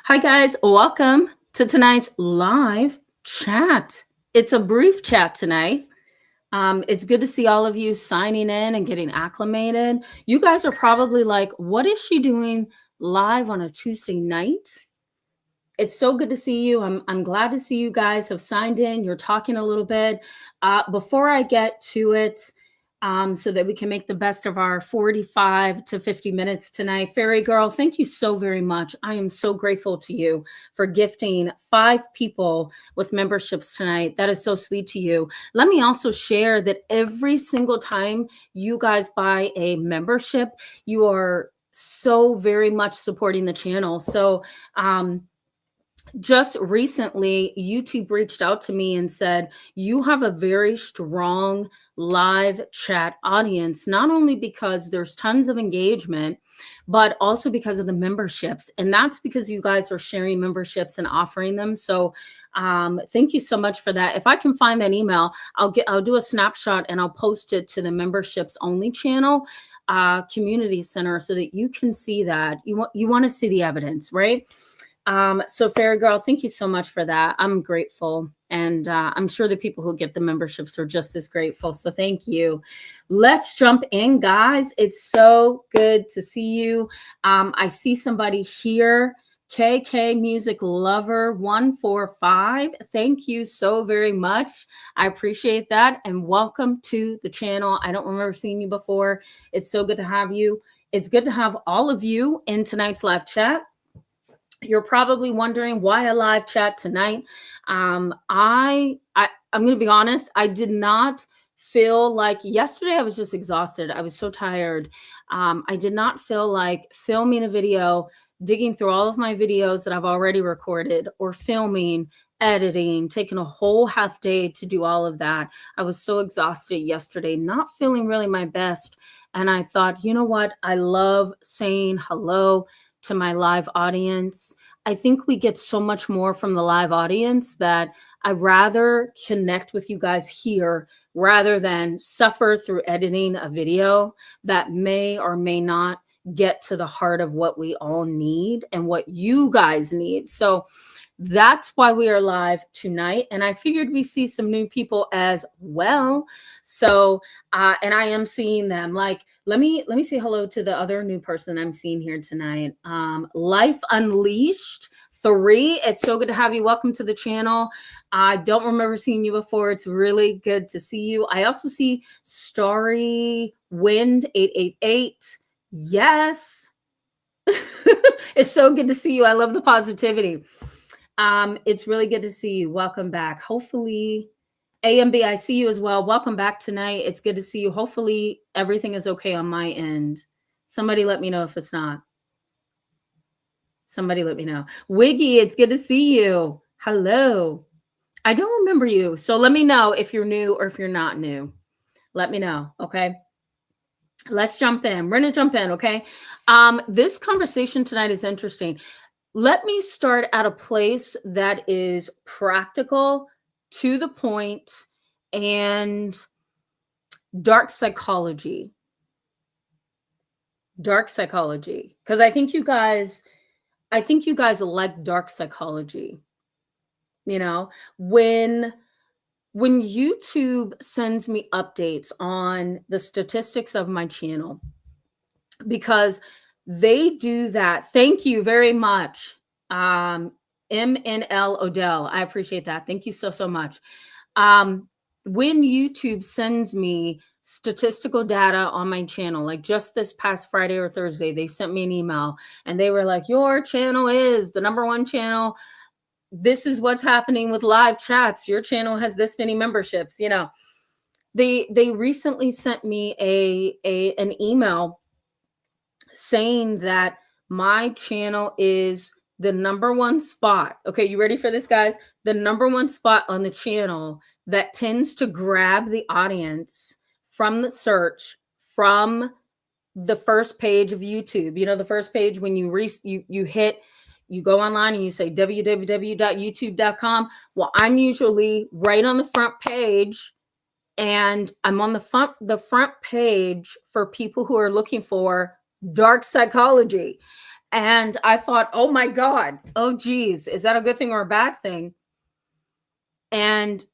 Hi, guys. Welcome to tonight's live chat. It's a brief chat tonight. It's good to see all of you signing in and getting acclimated. You guys are probably like, what is she doing live on a Tuesday night? It's so good to see you. I'm glad to see you guys have signed in. You're talking a little bit. Before I get to it, so that we can make the best of our 45 to 50 minutes tonight. Fairy Girl, thank you so very much. I am so grateful to you for gifting 5 people with memberships tonight. That is so sweet to you. Let me also share that every single time you guys buy a membership, you are so very much supporting the channel. So, just recently, YouTube reached out to me and said, you have a very strong live chat audience, not only because there's tons of engagement, but also because of the memberships. And that's because you guys are sharing memberships and offering them. So thank you so much for that. If I can find that email, I'll do a snapshot and I'll post it to the memberships only channel community center so that you can see that. You want to see the evidence, right? So Fairy Girl, thank you so much for that. I'm grateful. And I'm sure the people who get the memberships are just as grateful. So thank you. Let's jump in, guys. It's so good to see you. I see somebody here. KK Music Lover 145. Thank you so very much. I appreciate that. And welcome to the channel. I don't remember seeing you before. It's so good to have you. It's good to have all of you in tonight's live chat. You're probably wondering why a live chat tonight. I'm going to be honest. I did not feel like yesterday. I was just exhausted. I was so tired. I did not feel like filming a video, digging through all of my videos that I've already recorded, or filming, editing, taking a whole half day to do all of that. I was so exhausted yesterday, not feeling really my best. And I thought, you know what? I love saying hello to my live audience. I think we get so much more from the live audience that I'd rather connect with you guys here rather than suffer through editing a video that may or may not get to the heart of what we all need and what you guys need. So that's why we are live tonight. And I figured we see some new people as well. So, and I am seeing them. Like, let me say hello to the other new person I'm seeing here tonight. Life Unleashed 3. It's so good to have you. Welcome to the channel. I don't remember seeing you before. It's really good to see you. I also see Starry Wind 888. Yes. It's so good to see you. I love the positivity. It's really good to see you. Welcome back. Hopefully, AMB, I see you as well. Welcome back tonight. It's good to see you. Hopefully, everything is okay on my end. Somebody let me know if it's not. Somebody let me know. Wiggy, it's good to see you. Hello. I don't remember you. So let me know if you're new or if you're not new. Let me know, okay? Let's jump in. We're going to jump in, okay? This conversation tonight is interesting. Let me start at a place that is practical, to the point, and dark psychology. Dark psychology. Because I think you guys like dark psychology. You know, when YouTube sends me updates on the statistics of my channel, because they do that. Thank you very much. MNL Odell. I appreciate that. Thank you so much. When YouTube sends me statistical data on my channel, like just this past Friday or Thursday, they sent me an email and they were like, your channel is the #1 channel. This is what's happening with live chats. Your channel has this many memberships. You know, they recently sent me an email saying that my channel is the #1 spot. Okay, you ready for this, guys? The #1 spot on the channel that tends to grab the audience from the search, from the first page of YouTube. You know, the first page when you go online and you say www.youtube.com. Well, I'm usually right on the front page, and I'm on the front page for people who are looking for dark psychology. And I thought, oh my God, oh geez, is that a good thing or a bad thing? And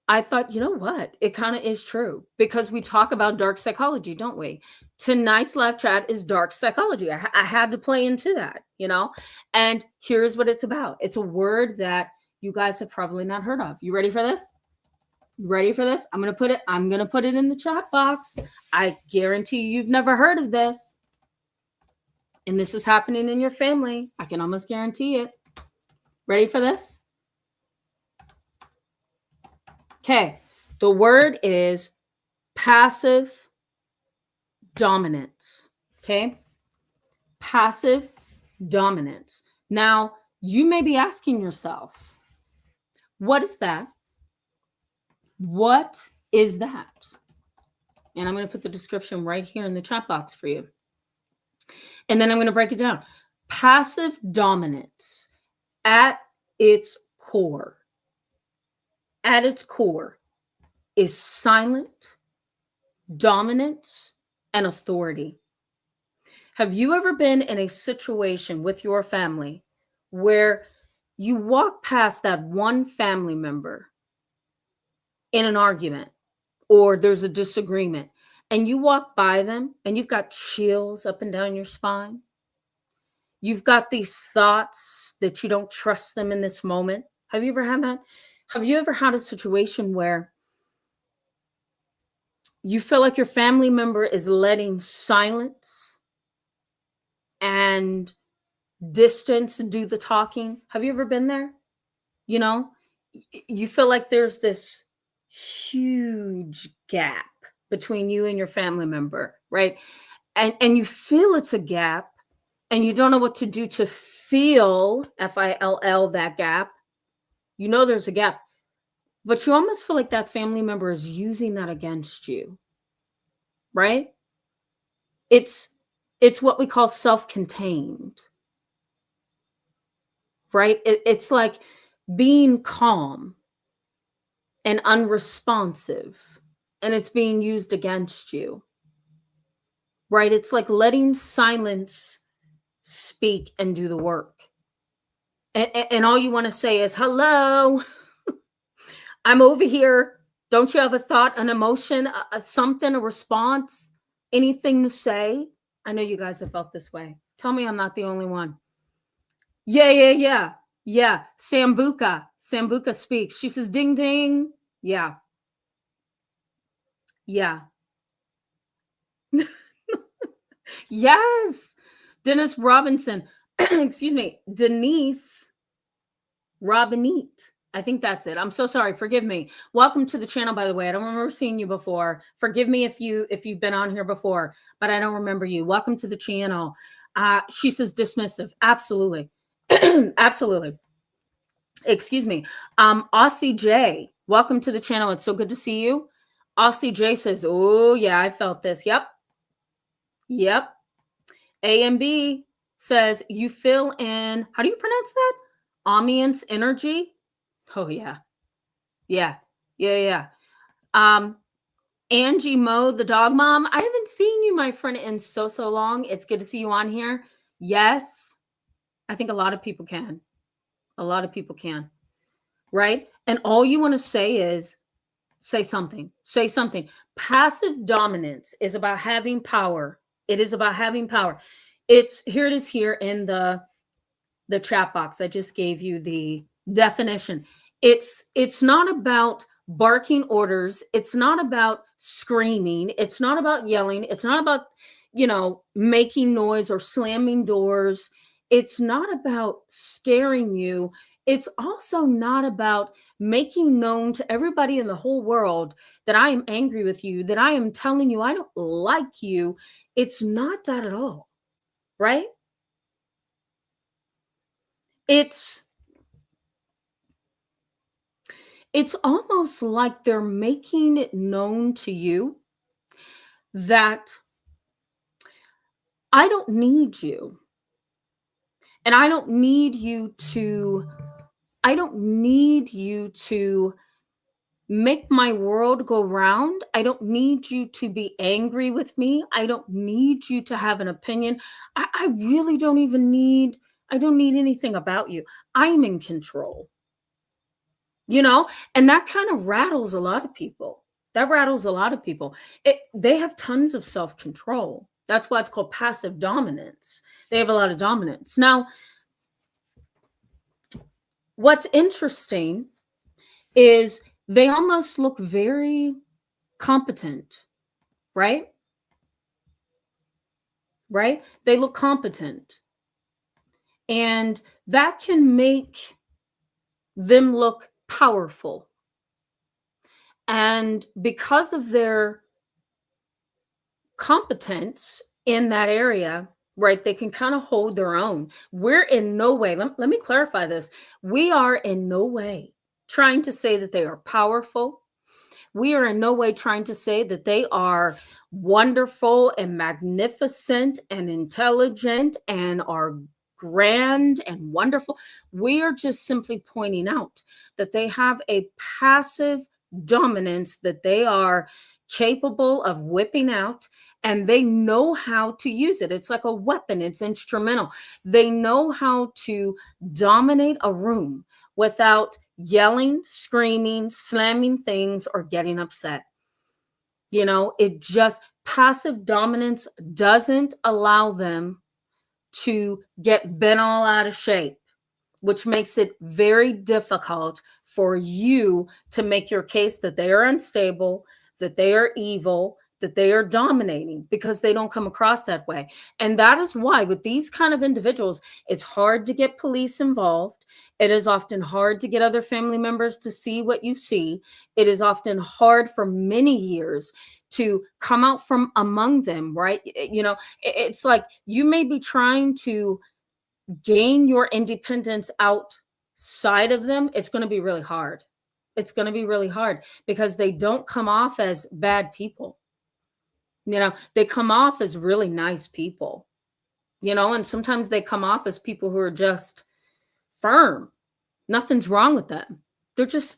I thought, you know what? It kind of is true because we talk about dark psychology, don't we? Tonight's live chat is dark psychology. I had to play into that, you know? And here's what it's about. It's a word that you guys have probably not heard of. You ready for this? Ready for this? I'm going to put it in the chat box. I guarantee you've never heard of this. And this is happening in your family. I can almost guarantee it. Ready for this? Okay. The word is passive dominance. Okay. Passive dominance. Now, you may be asking yourself, what is that? What is that? And I'm going to put the description right here in the chat box for you. And then I'm going to break it down. Passive dominance at its core is silent dominance and authority. Have you ever been in a situation with your family where you walk past that one family member in an argument or there's a disagreement and you walk by them and you've got chills up and down your spine? You've got these thoughts that you don't trust them in this moment. Have you ever had that? Have you ever had a situation where you feel like your family member is letting silence and distance do the talking? Have you ever been there? You know, you feel like there's this huge gap between you and your family member, right? And you feel it's a gap and you don't know what to do to fill, F-I-L-L, that gap. You know there's a gap, but you almost feel like that family member is using that against you, right? It's what we call self-contained, right? It's like being calm and unresponsive, and it's being used against you, right? It's like letting silence speak and do the work. And all you want to say is, hello, I'm over here. Don't you have a thought, an emotion, something, a response, anything to say? I know you guys have felt this way. Tell me I'm not the only one. Yeah. Sambuca speaks. She says, ding, ding. Yeah. Yes. Dennis Robinson. Excuse me. Denise Robinette. I think that's it. I'm so sorry. Forgive me. Welcome to the channel, by the way. I don't remember seeing you before. Forgive me if you've been on here before, but I don't remember you. Welcome to the channel. She says dismissive. Absolutely. Absolutely. Excuse me. Aussie J, welcome to the channel. It's so good to see you. Aussie J says, oh yeah, I felt this. Yep. A and B says you fill in, how do you pronounce that? Ambience energy. Oh yeah. Angie Mo, the dog mom. I haven't seen you, my friend, in so long. It's good to see you on here. Yes. I think a lot of people can. Right? And all you want to say is say something. Passive dominance is about having power. It is about having power. It is here in the chat box. I just gave you the definition. It's not about barking orders. It's not about screaming. It's not about yelling. It's not about, making noise or slamming doors. It's not about scaring you. It's also not about making known to everybody in the whole world that I am angry with you, that I am telling you I don't like you. It's not that at all, right? It's almost like they're making it known to you that I don't need you. And I don't need you to make my world go round. I don't need you to be angry with me. I don't need you to have an opinion. I really don't even need, I don't need anything about you. I'm in control, and that kind of rattles a lot of people. That rattles a lot of people. They have tons of self-control. That's why it's called passive dominance. They have a lot of dominance. Now, what's interesting is they almost look very competent, right? Right? They look competent. And that can make them look powerful. And because of their competence in that area, right, they can kind of hold their own. We're in no way, let me clarify this. We are in no way trying to say that they are powerful. We are in no way trying to say that they are wonderful and magnificent and intelligent and are grand and wonderful. We are just simply pointing out that they have a passive dominance that they are capable of whipping out, and they know how to use it. It's like a weapon, it's instrumental. They know how to dominate a room without yelling, screaming, slamming things, or getting upset. It just, passive dominance doesn't allow them to get bent all out of shape, which makes it very difficult for you to make your case that they are unstable, that they are evil, that they are dominating, because they don't come across that way. And that is why with these kind of individuals, it's hard to get police involved. It is often hard to get other family members to see what you see. It is often hard for many years to come out from among them, right? It's like you may be trying to gain your independence outside of them. It's going to be really hard. It's going to be really hard because they don't come off as bad people. They come off as really nice people, and sometimes they come off as people who are just firm. Nothing's wrong with them. They're just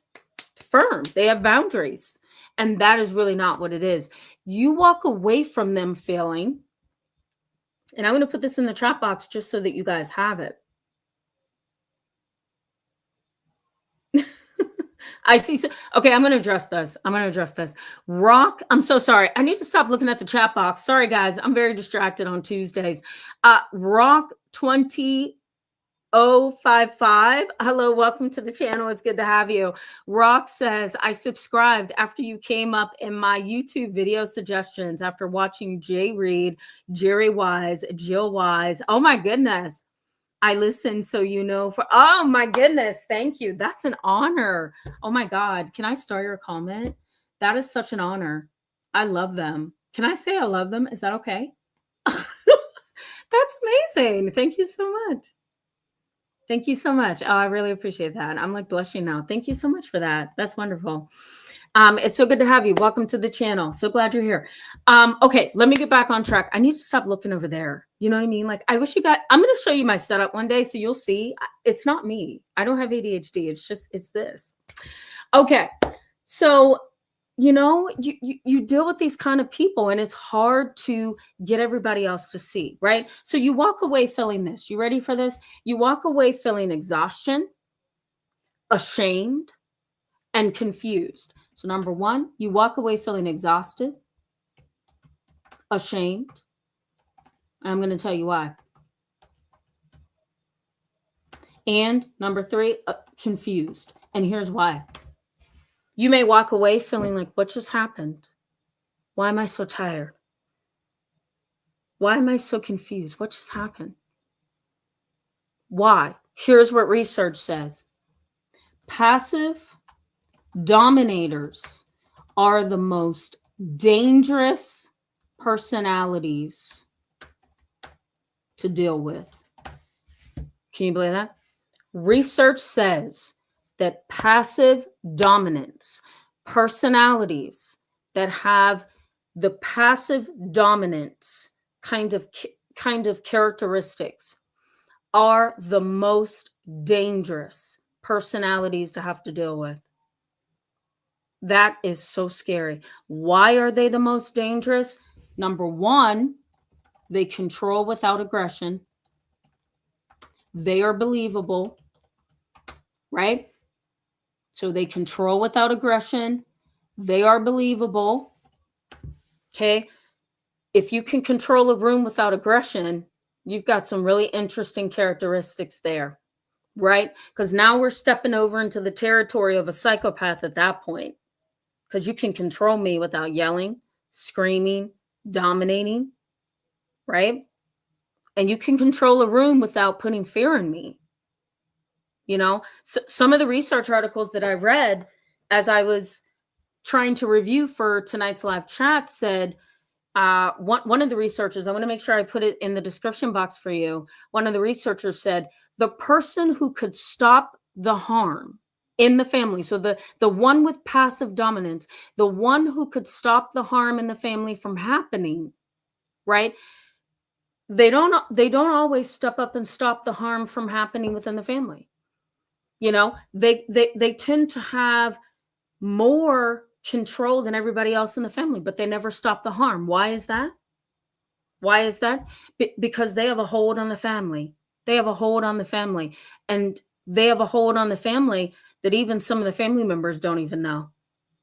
firm. They have boundaries. And that is really not what it is. You walk away from them feeling, and I'm going to put this in the chat box just so that you guys have it. I see. Okay, I'm going to address this. Rock, I'm so sorry. I need to stop looking at the chat box. Sorry, guys. I'm very distracted on Tuesdays. Rock 20055. Hello, welcome to the channel. It's good to have you. Rock says, I subscribed after you came up in my YouTube video suggestions after watching Jay Reed, Jerry Wise, Jill Wise. Oh my goodness. I listen, so oh my goodness, thank you. That's an honor. Oh my God. Can I start your comment? That is such an honor. I love them. Can I say I love them? Is that okay? That's amazing. Thank you so much. Thank you so much. Oh, I really appreciate that. I'm like blushing now. Thank you so much for that. That's wonderful. It's so good to have you. Welcome to the channel. So glad you're here. Okay, let me get back on track. I need to stop looking over there. You know what I mean? Like, I wish you got, I'm going to show you my setup one day so you'll see. It's not me. I don't have ADHD. It's this. Okay. So, you deal with these kind of people and it's hard to get everybody else to see, right? So you walk away feeling this. You ready for this? You walk away feeling exhaustion, ashamed, and confused. So number one, you walk away feeling exhausted, ashamed. I'm going to tell you why. And number three, confused. And here's why. You may walk away feeling like, what just happened? Why am I so tired? Why am I so confused? What just happened? Why? Here's what research says. Passive dominators are the most dangerous personalities to deal with. Can you believe that? Research says that passive dominance, personalities that have the passive dominance kind of characteristics are the most dangerous personalities to have to deal with. That is so scary. Why are they the most dangerous? Number one, they control without aggression. They are believable, right? So they control without aggression. They are believable. Okay. If you can control a room without aggression, you've got some really interesting characteristics there, right? Because now we're stepping over into the territory of a psychopath at that point. Because you can control me without yelling, screaming, dominating, right? And you can control a room without putting fear in me. You know, some of the research articles that I read as I was trying to review for tonight's live chat said, one of the researchers, I want to make sure I put it in the description box for you. One of the researchers said the person who could stop the harm in the family, so the one with passive dominance, the one who could stop the harm in the family from happening, right? They don't always step up and stop the harm from happening within the family. You know, they tend to have more control than everybody else in the family, but they never stop the harm. Why is that? Why is that? Because they have a hold on the family. They have a hold on the family, and they have a hold on the family that even some of the family members don't even know.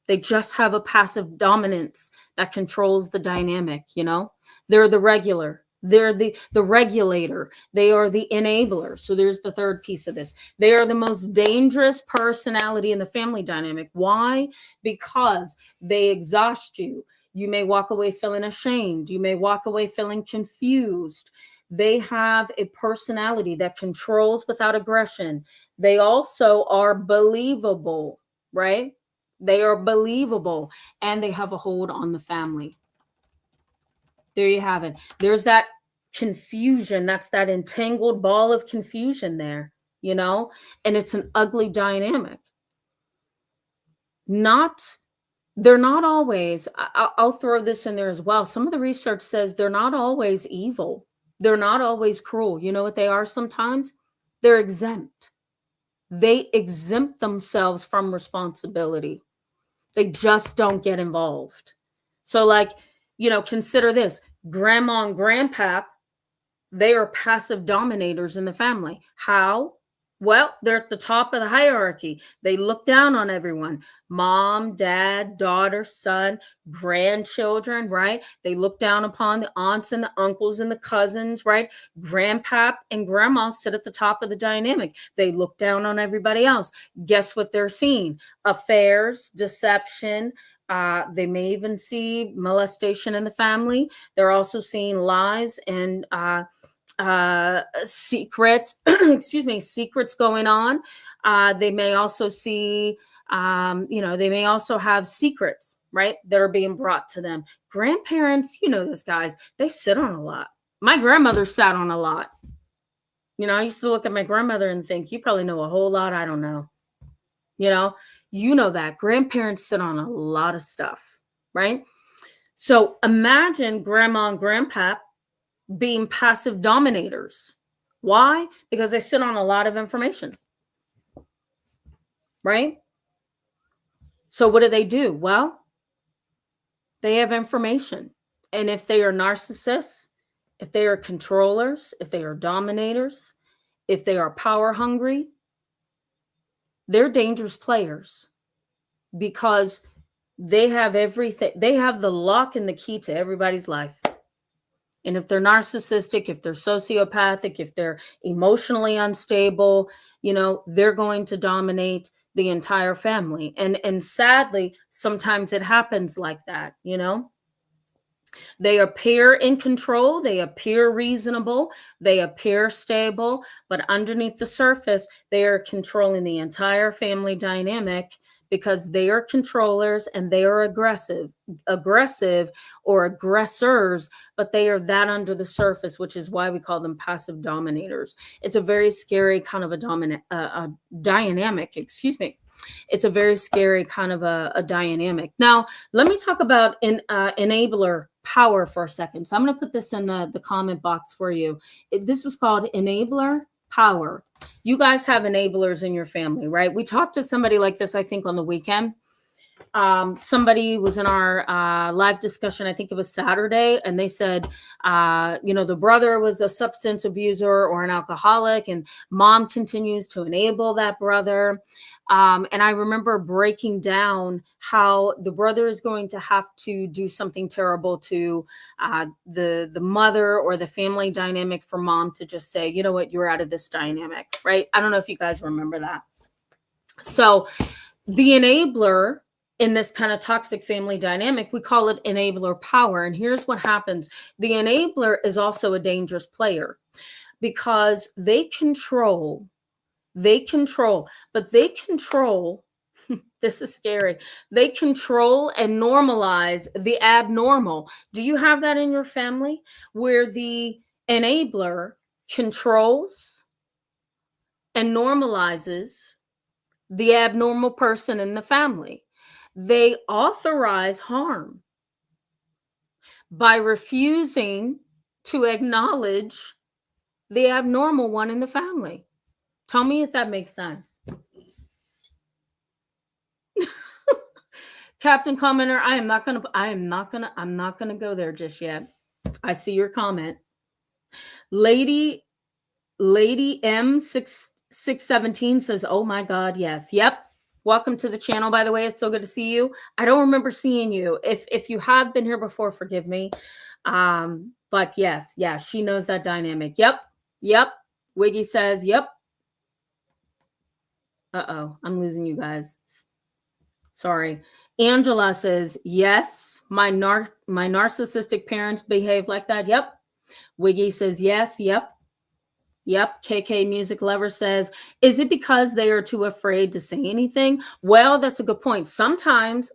They just have a passive dominance that controls the dynamic, you know? They're the regular. They're the regulator. They are the enabler. So there's the third piece of this. They are the most dangerous personality in the family dynamic. Why? Because they exhaust you. You may walk away feeling ashamed. You may walk away feeling confused. They have a personality that controls without aggression. They also are believable, right? They are believable, and they have a hold on the family. There you have it. There's that confusion. That's that entangled ball of confusion there, you know, and it's an ugly dynamic. They're not always, I'll throw this in there as well. Some of the research says they're not always evil. They're not always cruel. You know what they are sometimes? They're exempt. They exempt themselves from responsibility. They just don't get involved. So, like, you know, consider this. Grandma and grandpa, they are passive dominators in the family. How? Well, they're at the top of the hierarchy. They look down on everyone. Mom, dad, daughter, son, grandchildren, right? They look down upon the aunts and the uncles and the cousins, right? Grandpap and grandma sit at the top of the dynamic. They look down on everybody else. Guess what they're seeing? Affairs, deception. They may even see molestation in the family. They're also seeing lies and secrets, secrets going on. They may also see, they may also have secrets, right, that are being brought to them. Grandparents, you know this, guys, they sit on a lot. My grandmother sat on a lot. You know, I used to look at my grandmother and think, you probably know a whole lot I don't know. You know that. Grandparents sit on a lot of stuff, right? So imagine grandma and grandpa being passive dominators. Why? Because they sit on a lot of information, right? So what do? Well, they have information. And if they are narcissists, if they are controllers, if they are dominators, if they are power hungry, they're dangerous players because they have everything. They have the lock and the key to everybody's life. And if they're narcissistic, if they're sociopathic, if they're emotionally unstable, you know, they're going to dominate the entire family. And sadly, sometimes it happens like that, you know. They appear in control, they appear reasonable, they appear stable, but underneath the surface, they are controlling the entire family dynamic because they are controllers and they are aggressive or aggressors, but they are that under the surface, which is why we call them passive dominators. It's a very scary kind of a dynamic, It's a very scary kind of a dynamic. Now, let me talk about enabler power for a second. So I'm going to put this in the comment box for you. This is called enabler power. You guys have enablers in your family, right? We talked to somebody like this, I think, on the weekend. Somebody was in our live discussion, I think it was Saturday, and they said, the brother was a substance abuser or an alcoholic, and mom continues to enable that brother. And I remember breaking down how the brother is going to have to do something terrible to the mother or the family dynamic for mom to just say, you know what, you're out of this dynamic, right? I don't know if you guys remember that. So the enabler in this kind of toxic family dynamic, we call it enabler power. And here's what happens. The enabler is also a dangerous player because they control, this is scary. They control and normalize the abnormal. Do you have that in your family where the enabler controls and normalizes the abnormal person in the family? They authorize harm by refusing to acknowledge the abnormal one in the family. Tell me if that makes sense. Captain Commenter, I'm not gonna go there just yet. I see your comment. Lady M617 says, oh my God, yes. Yep. Welcome to the channel, by the way. It's so good to see you. I don't remember seeing you. If you have been here before, forgive me. But yes, yeah, she knows that dynamic. Yep. Wiggy says, yep. Uh-oh, I'm losing you guys. Sorry. Angela says, yes, my narcissistic parents behave like that. Yep. Wiggy says, yes, yep. KK Music Lover says, is it because they are too afraid to say anything? Well, that's a good point. Sometimes.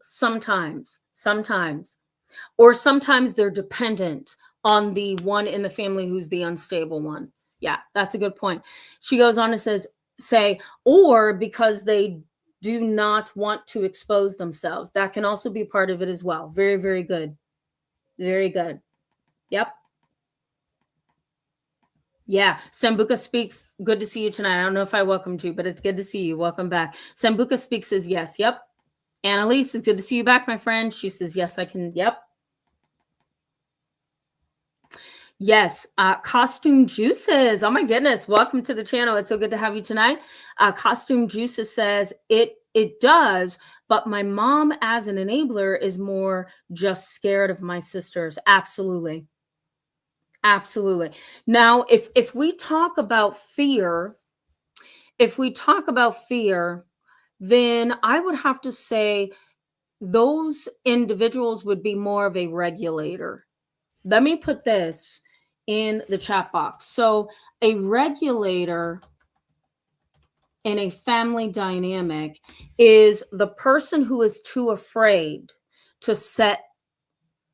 Or sometimes they're dependent on the one in the family who's the unstable one. Yeah, that's a good point. She goes on and say, or because they do not want to expose themselves. That can also be part of it as well. Very, very good. Very good. Yep. Yeah, Sambuca Speaks. Good to see you tonight. I don't know if I welcomed you, but it's good to see you. Welcome back. Sambuca Speaks says yes. Yep. Annalise, it's good to see you back, my friend. She says yes, I can. Yep. Yes. Costume Juices. Oh my goodness. Welcome to the channel. It's so good to have you tonight. Costume Juices says it does, but my mom as an enabler is more just scared of my sisters. Absolutely. Now, if we talk about fear, then I would have to say those individuals would be more of a regulator. Let me put this in the chat box. So a regulator in a family dynamic is the person who is too afraid to set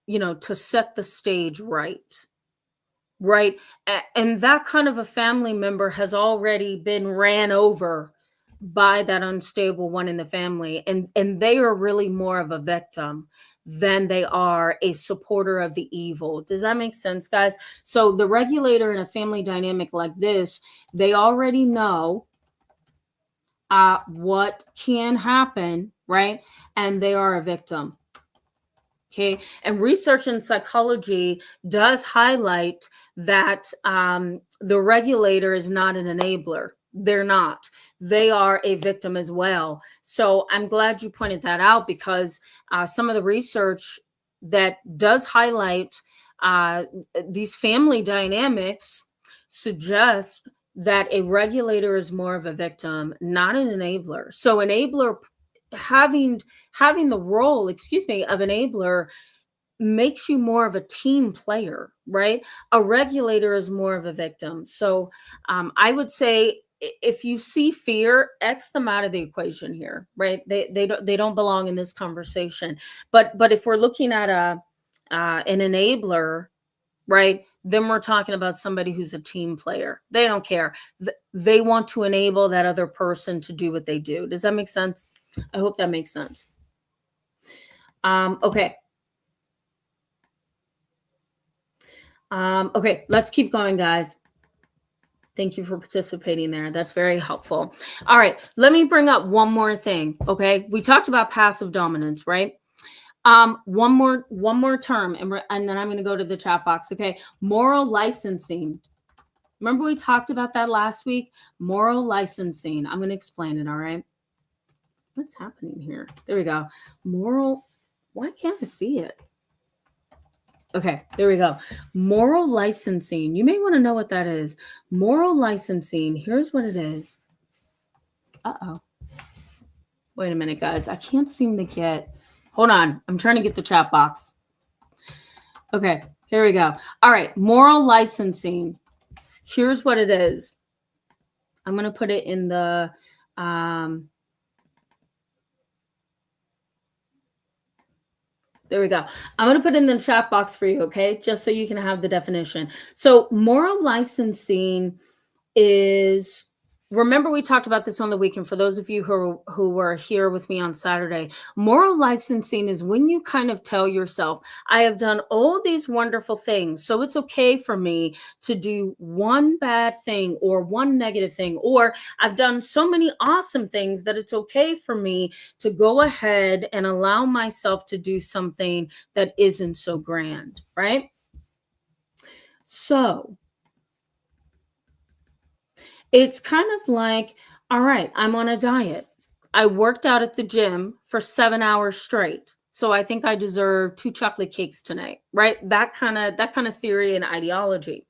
the stage right. Right. And that kind of a family member has already been ran over by that unstable one in the family. And they are really more of a victim than they are a supporter of the evil. Does that make sense, guys? So the regulator in a family dynamic like this, they already know what can happen, right? And they are a victim. Okay. And research in psychology does highlight that the regulator is not an enabler. They're not. They are a victim as well. So I'm glad you pointed that out because some of the research that does highlight these family dynamics suggest that a regulator is more of a victim, not an enabler. So enabler having the role, of enabler makes you more of a team player, right? A regulator is more of a victim. So I would say if you see fear, X them out of the equation here, right? They don't belong in this conversation. But if we're looking at an enabler, right, then we're talking about somebody who's a team player. They don't care. They want to enable that other person to do what they do. Does that make sense? I hope that makes sense. Okay. Okay, let's keep going, guys. Thank you for participating there. That's very helpful. All right, let me bring up one more thing. Okay, we talked about passive dominance, right? One more term, and then I'm going to go to the chat box. Okay, moral licensing. Remember we talked about that last week? Moral licensing. I'm going to explain it. All right. What's happening here? There we go. Moral. Why can't I see it? Okay, there we go. Moral licensing. You may want to know what that is. Moral licensing. Here's what it is. Uh-oh. Wait a minute, guys. I can't seem to get... Hold on. I'm trying to get the chat box. Okay, here we go. All right, moral licensing. Here's what it is. I'm going to put it in the... There we go. I'm going to put it in the chat box for you, okay? Just so you can have the definition. So moral licensing is, remember we talked about this on the weekend. For those of you who were here with me on Saturday, moral licensing is when you kind of tell yourself, I have done all these wonderful things, so it's okay for me to do one bad thing or one negative thing, or I've done so many awesome things that it's okay for me to go ahead and allow myself to do something that isn't so grand, right? So it's kind of like, all right, I'm on a diet. I worked out at the gym for 7 hours straight. So I think I deserve 2 chocolate cakes tonight, right? That kind of theory and ideology.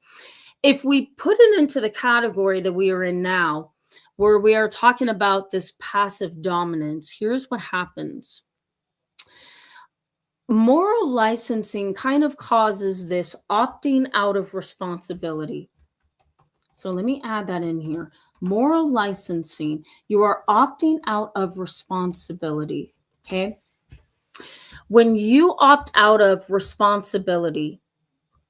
If we put it into the category that we are in now, where we are talking about this passive dominance, here's what happens. Moral licensing kind of causes this opting out of responsibility. So let me add that in here. Moral licensing. You are opting out of responsibility. Okay. When you opt out of responsibility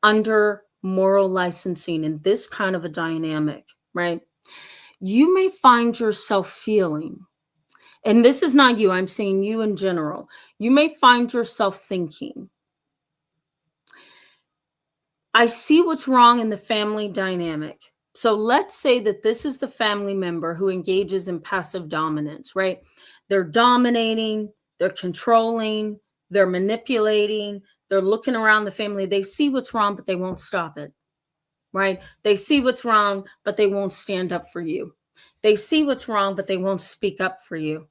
under moral licensing in this kind of a dynamic, right? You may find yourself feeling, and this is not you, I'm saying you in general. You may find yourself thinking, I see what's wrong in the family dynamic. So let's say that this is the family member who engages in passive dominance, right? They're dominating, they're controlling, they're manipulating, they're looking around the family. They see what's wrong, but they won't stop it, right? They see what's wrong, but they won't stand up for you. They see what's wrong, but they won't speak up for you.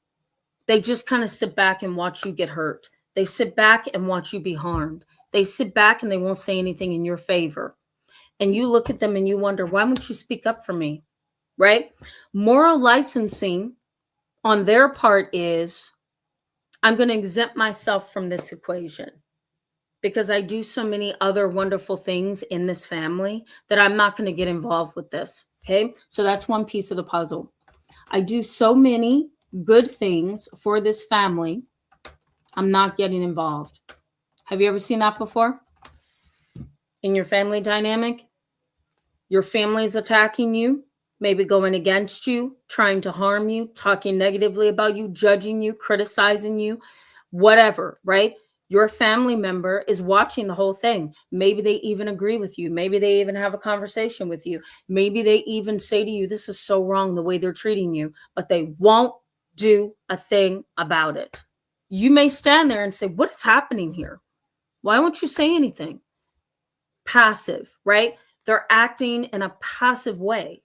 They just kind of sit back and watch you get hurt. They sit back and watch you be harmed. They sit back and they won't say anything in your favor. And you look at them and you wonder, why won't you speak up for me, right? Moral licensing on their part is, I'm going to exempt myself from this equation because I do so many other wonderful things in this family that I'm not going to get involved with this, okay? So that's one piece of the puzzle. I do so many good things for this family, I'm not getting involved. Have you ever seen that before? In your family dynamic, your family is attacking you, maybe going against you, trying to harm you, talking negatively about you, judging you, criticizing you, whatever, right? Your family member is watching the whole thing. Maybe they even agree with you. Maybe they even have a conversation with you. Maybe they even say to you, this is so wrong the way they're treating you, but they won't do a thing about it. You may stand there and say, what is happening here? Why won't you say anything? Passive, right? They're acting in a passive way,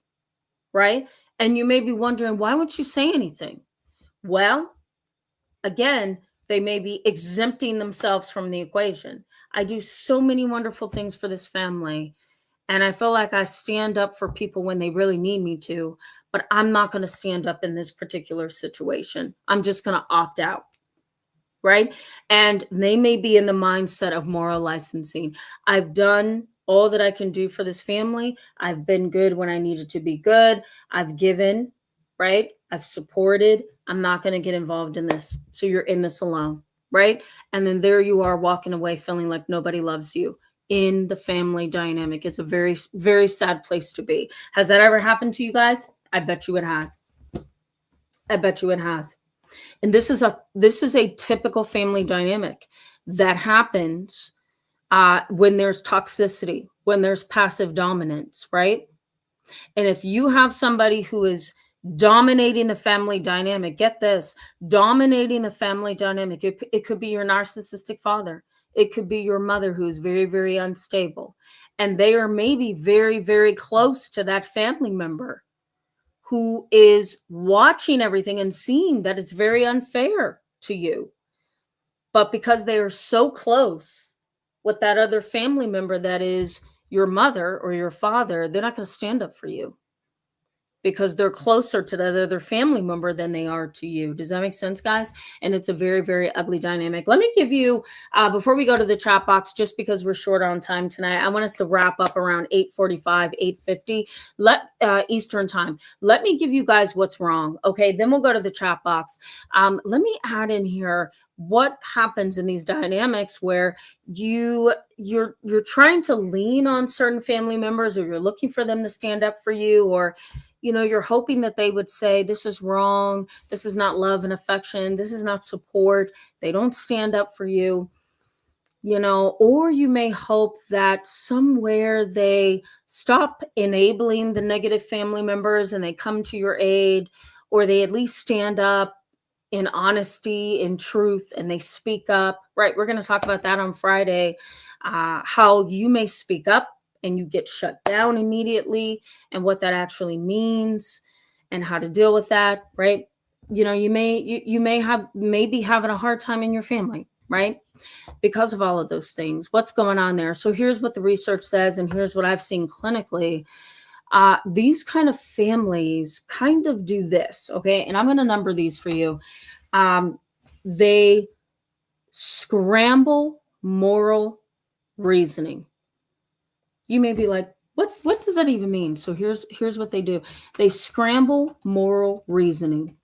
right? And you may be wondering, why won't you say anything? Well, again, they may be exempting themselves from the equation. I do so many wonderful things for this family, and I feel like I stand up for people when they really need me to, but I'm not going to stand up in this particular situation. I'm just going to opt out. Right? And they may be in the mindset of moral licensing. I've done all that I can do for this family. I've been good when I needed to be good. I've given, right? I've supported. I'm not going to get involved in this. So you're in this alone, right? And then there you are walking away feeling like nobody loves you in the family dynamic. It's a very, very sad place to be. Has that ever happened to you guys? I bet you it has. I bet you it has. And this is a typical family dynamic that happens when there's toxicity, when there's passive dominance, right? And if you have somebody who is dominating the family dynamic, get this, dominating the family dynamic, it could be your narcissistic father. It could be your mother who is very, very unstable. And they are maybe very, very close to that family member who is watching everything and seeing that it's very unfair to you. But because they are so close with that other family member that is your mother or your father, they're not going to stand up for you because they're closer to that other family member than they are to you. Does that make sense, guys? And it's a very, very ugly dynamic. Let me give you, before we go to the chat box, just because we're short on time tonight, I want us to wrap up around 8:45, 8:50 Eastern time. Let me give you guys what's wrong. Okay, then we'll go to the chat box. Let me add in here what happens in these dynamics where you're trying to lean on certain family members, or you're looking for them to stand up for you, or you're hoping that they would say, this is wrong. This is not love and affection. This is not support. They don't stand up for you, or you may hope that somewhere they stop enabling the negative family members and they come to your aid, or they at least stand up in honesty, in truth, and they speak up, right? We're going to talk about that on Friday, how you may speak up and you get shut down immediately, and what that actually means and how to deal with that, right? You may be having a hard time in your family, right? Because of all of those things. What's going on there? So here's what the research says, and here's what I've seen clinically. These kind of families kind of do this, okay? And I'm going to number these for you. They scramble moral reasoning. You may be like, what does that even mean? So here's what they do. They scramble moral reasoning.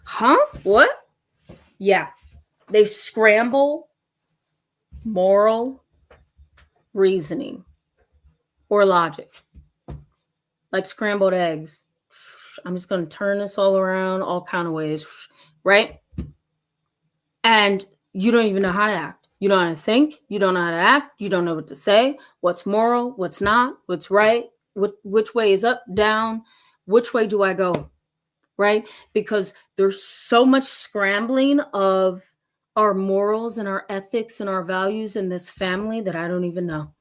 Huh? What? Yeah. They scramble moral reasoning or logic. Like scrambled eggs. I'm just going to turn this all around, all kind of ways, right? And you don't even know how to act. You don't know how to think. You don't know how to act. You don't know what to say, what's moral, what's not, what's right, which way is up, down, which way do I go, right? Because there's so much scrambling of our morals and our ethics and our values in this family that I don't even know.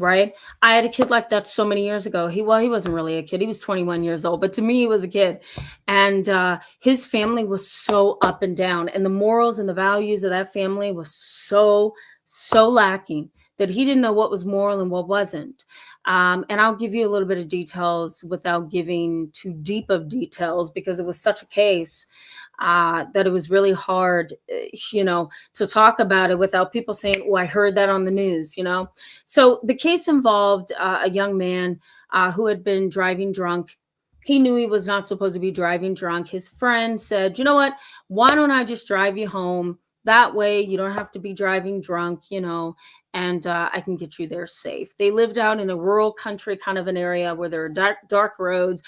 Right? I had a kid like that so many years ago. He wasn't really a kid. He was 21 years old, but to me, he was a kid. And his family was so up and down. And the morals and the values of that family was so lacking that he didn't know what was moral and what wasn't. And I'll give you a little bit of details without giving too deep of details, because it was such a case that it was really hard, to talk about it without people saying, oh, I heard that on the news, So the case involved a young man who had been driving drunk. He knew he was not supposed to be driving drunk. His friend said, you know what, why don't I just drive you home? That way you don't have to be driving drunk, and I can get you there safe. They lived out in a rural country kind of an area where there are dark roads,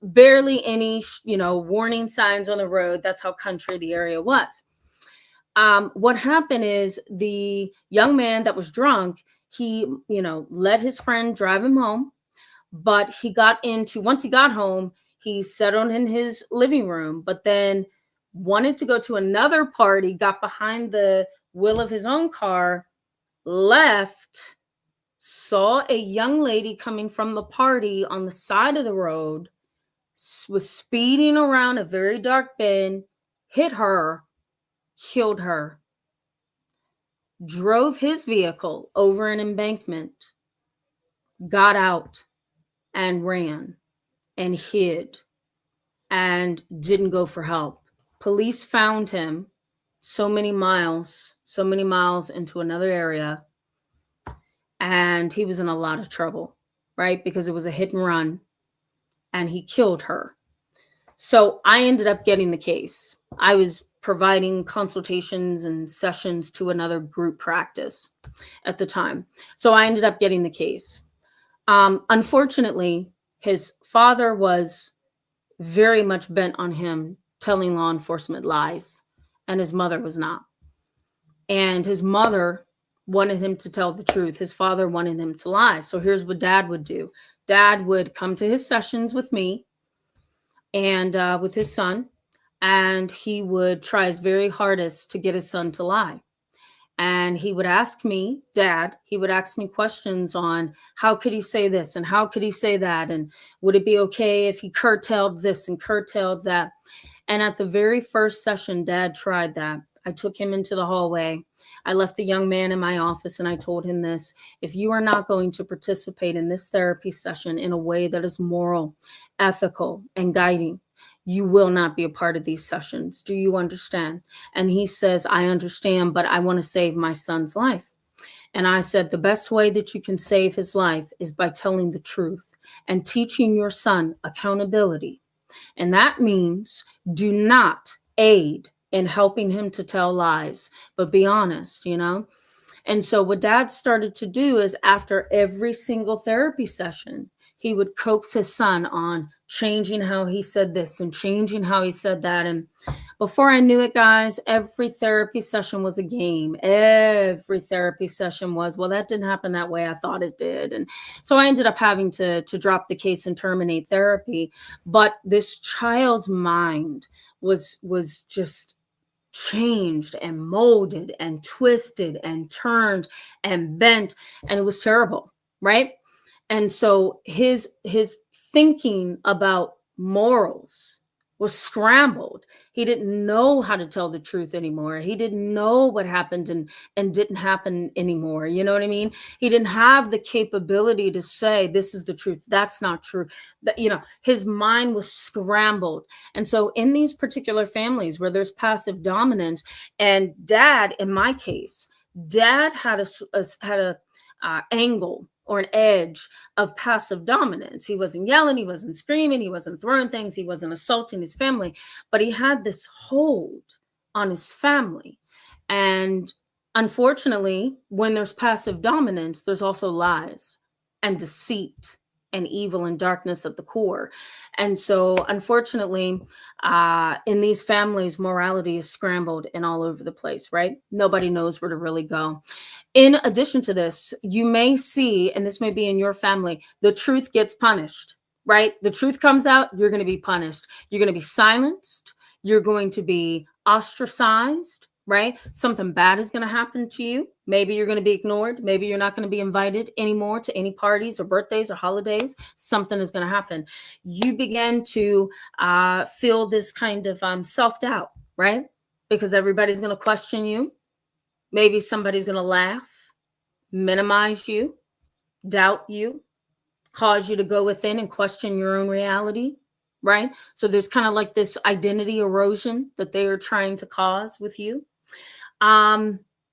barely any, warning signs on the road. That's how country the area was. What happened is the young man that was drunk, he, let his friend drive him home, but once he got home, he settled in his living room, but then wanted to go to another party, got behind the wheel of his own car, left, saw a young lady coming from the party on the side of the road, was speeding around a very dark bend, hit her, killed her, drove his vehicle over an embankment, got out and ran and hid and didn't go for help. Police found him so many miles into another area, and he was in a lot of trouble, right? Because it was a hit and run, and he killed her. So I ended up getting the case. I was providing consultations and sessions to another group practice at the time. So I ended up getting the case. Unfortunately, his father was very much bent on him telling law enforcement lies, and his mother was not. And his mother wanted him to tell the truth. His father wanted him to lie. So here's what dad would do. Dad would come to his sessions with me and with his son, and he would try his very hardest to get his son to lie. And he would ask me, Dad, he would ask me questions on how could he say this and how could he say that? And would it be okay if he curtailed this and curtailed that? And at the very first session, Dad tried that. I took him into the hallway. I left the young man in my office and I told him this: if you are not going to participate in this therapy session in a way that is moral, ethical, and guiding, you will not be a part of these sessions. Do you understand? And he says, I understand, but I want to save my son's life. And I said, the best way that you can save his life is by telling the truth and teaching your son accountability. And that means do not aid in helping him to tell lies, but be honest, you know? And so what Dad started to do is after every single therapy session, he would coax his son on changing how he said this and changing how he said that. And before I knew it, guys, every therapy session was a game. Every therapy session was, well, that didn't happen that way I thought it did. And so I ended up having to drop the case and terminate therapy. But this child's mind was just changed and molded and twisted and turned and bent, and it was terrible, right? And so his thinking about morals was scrambled. He didn't know how to tell the truth anymore. He didn't know what happened and didn't happen anymore. You know what I mean? He didn't have the capability to say, this is the truth, that's not true. That, you know, his mind was scrambled. And so in these particular families where there's passive dominance, and Dad, in my case, Dad had a angle or an edge of passive dominance. He wasn't yelling, he wasn't screaming, he wasn't throwing things, he wasn't assaulting his family, but he had this hold on his family. And unfortunately, when there's passive dominance, there's also lies and deceit and evil and darkness at the core. And so unfortunately, in these families, morality is scrambled and all over the place, right? Nobody knows where to really go. In addition to this, you may see, and this may be in your family, the truth gets punished, right? The truth comes out, you're going to be punished. You're going to be silenced. You're going to be ostracized, right? Something bad is going to happen to you. Maybe you're going to be ignored. Maybe you're not going to be invited anymore to any parties or birthdays or holidays. Something is going to happen. You begin to feel this kind of self-doubt, right? Because everybody's going to question you. Maybe somebody's going to laugh, minimize you, doubt you, cause you to go within and question your own reality, right? So there's kind of like this identity erosion that they are trying to cause with you.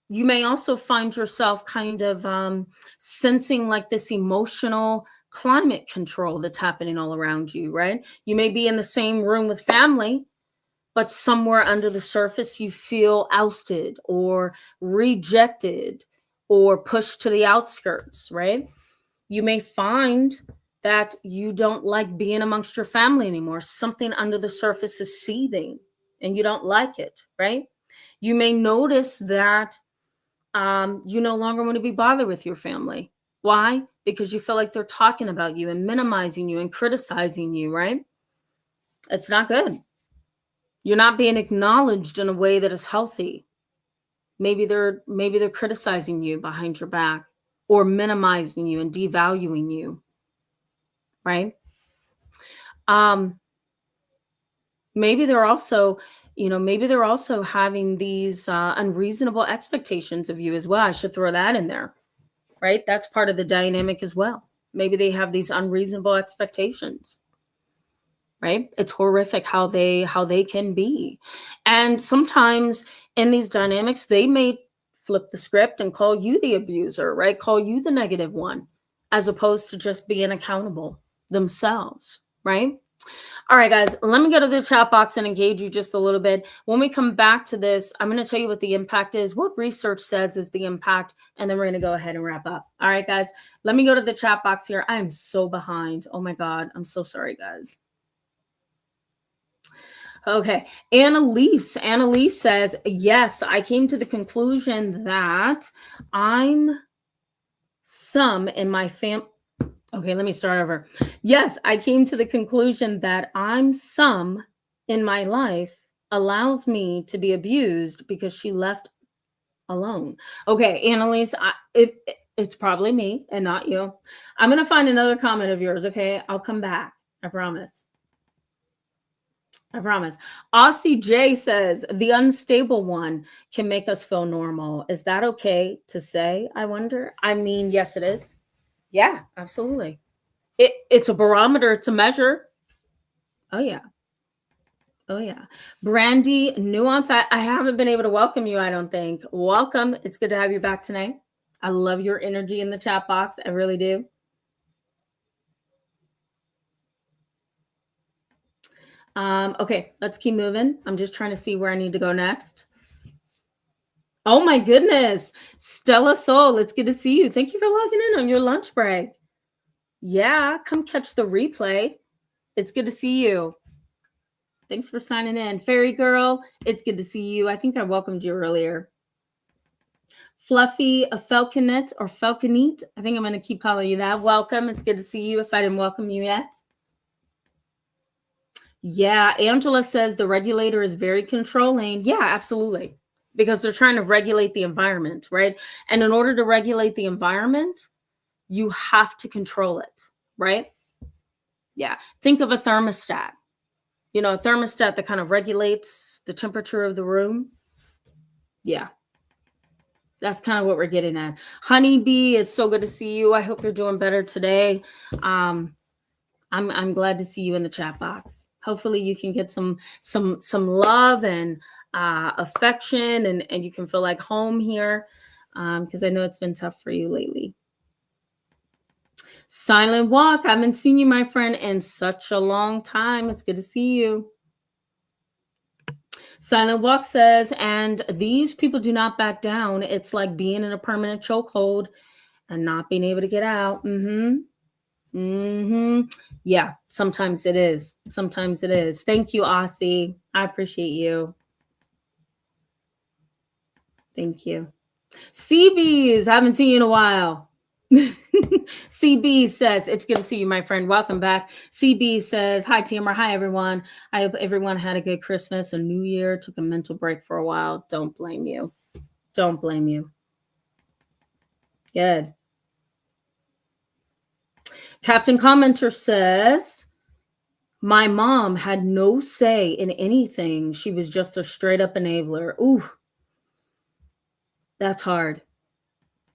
You may also find yourself kind of sensing like this emotional climate control that's happening all around you, right? You may be in the same room with family, but somewhere under the surface, you feel ousted or rejected or pushed to the outskirts, right? You may find that you don't like being amongst your family anymore. Something under the surface is seething and you don't like it, right? You may notice that you no longer want to be bothered with your family. Why? Because you feel like they're talking about you and minimizing you and criticizing you, right? It's not good. You're not being acknowledged in a way that is healthy. Maybe they're criticizing you behind your back or minimizing you and devaluing you, right? Maybe they're also, having these unreasonable expectations of you as well. I should throw that in there, right? That's part of the dynamic as well. Maybe they have these unreasonable expectations. Right? It's horrific how they can be. And sometimes in these dynamics, they may flip the script and call you the abuser, right? Call you the negative one, as opposed to just being accountable themselves, right? All right, guys, let me go to the chat box and engage you just a little bit. When we come back to this, I'm going to tell you what the impact is, what research says is the impact, and then we're going to go ahead and wrap up. All right, guys, let me go to the chat box here. I am so behind. Oh my God. I'm so sorry, guys. Okay. Annalise says, yes, I came to the conclusion that I'm some in my Okay, let me start over. Yes, I came to the conclusion that I'm some in my life allows me to be abused because she left alone. Okay, Annalise, it's probably me and not you. I'm going to find another comment of yours, okay? I'll come back. I promise. I promise. Aussie J says, the unstable one can make us feel normal. Is that okay to say? I wonder. I mean, yes, it is. Yeah, absolutely. It's a barometer. It's a measure. Oh, yeah. Oh, yeah. Brandy Nuance, I haven't been able to welcome you, I don't think. Welcome. It's good to have you back tonight. I love your energy in the chat box. I really do. Okay, let's keep moving. I'm just trying to see where I need to go next. Oh my goodness. Stella Soul, it's good to see you. Thank you for logging in on your lunch break. Yeah, come catch the replay. It's good to see you. Thanks for signing in. Fairy Girl, it's good to see you. I think I welcomed you earlier. Fluffy, a falconet or falconete. I think I'm going to keep calling you that. Welcome. It's good to see you if I didn't welcome you yet. Yeah, Angela says the regulator is very controlling. Yeah, absolutely. Because they're trying to regulate the environment, right? And in order to regulate the environment, you have to control it, right? Yeah. Think of a thermostat. You know, a thermostat that kind of regulates the temperature of the room. Yeah. That's kind of what we're getting at. Honeybee, it's so good to see you. I hope you're doing better today. I'm glad to see you in the chat box. Hopefully you can get some love and affection and you can feel like home here because I know it's been tough for you lately. Silent Walk, I haven't seen you, my friend, in such a long time. It's good to see you. Silent Walk says, and these people do not back down. It's like being in a permanent chokehold and not being able to get out. Yeah, sometimes it is. Sometimes it is. Thank you, Aussie. I appreciate you. Thank you. CBs, I haven't seen you in a while. CB says, it's good to see you, my friend. Welcome back. CB says, hi, Tamara. Hi, everyone. I hope everyone had a good Christmas, a New Year, took a mental break for a while. Don't blame you. Don't blame you. Good. Captain Commenter says, my mom had no say in anything. She was just a straight up enabler. Ooh, that's hard.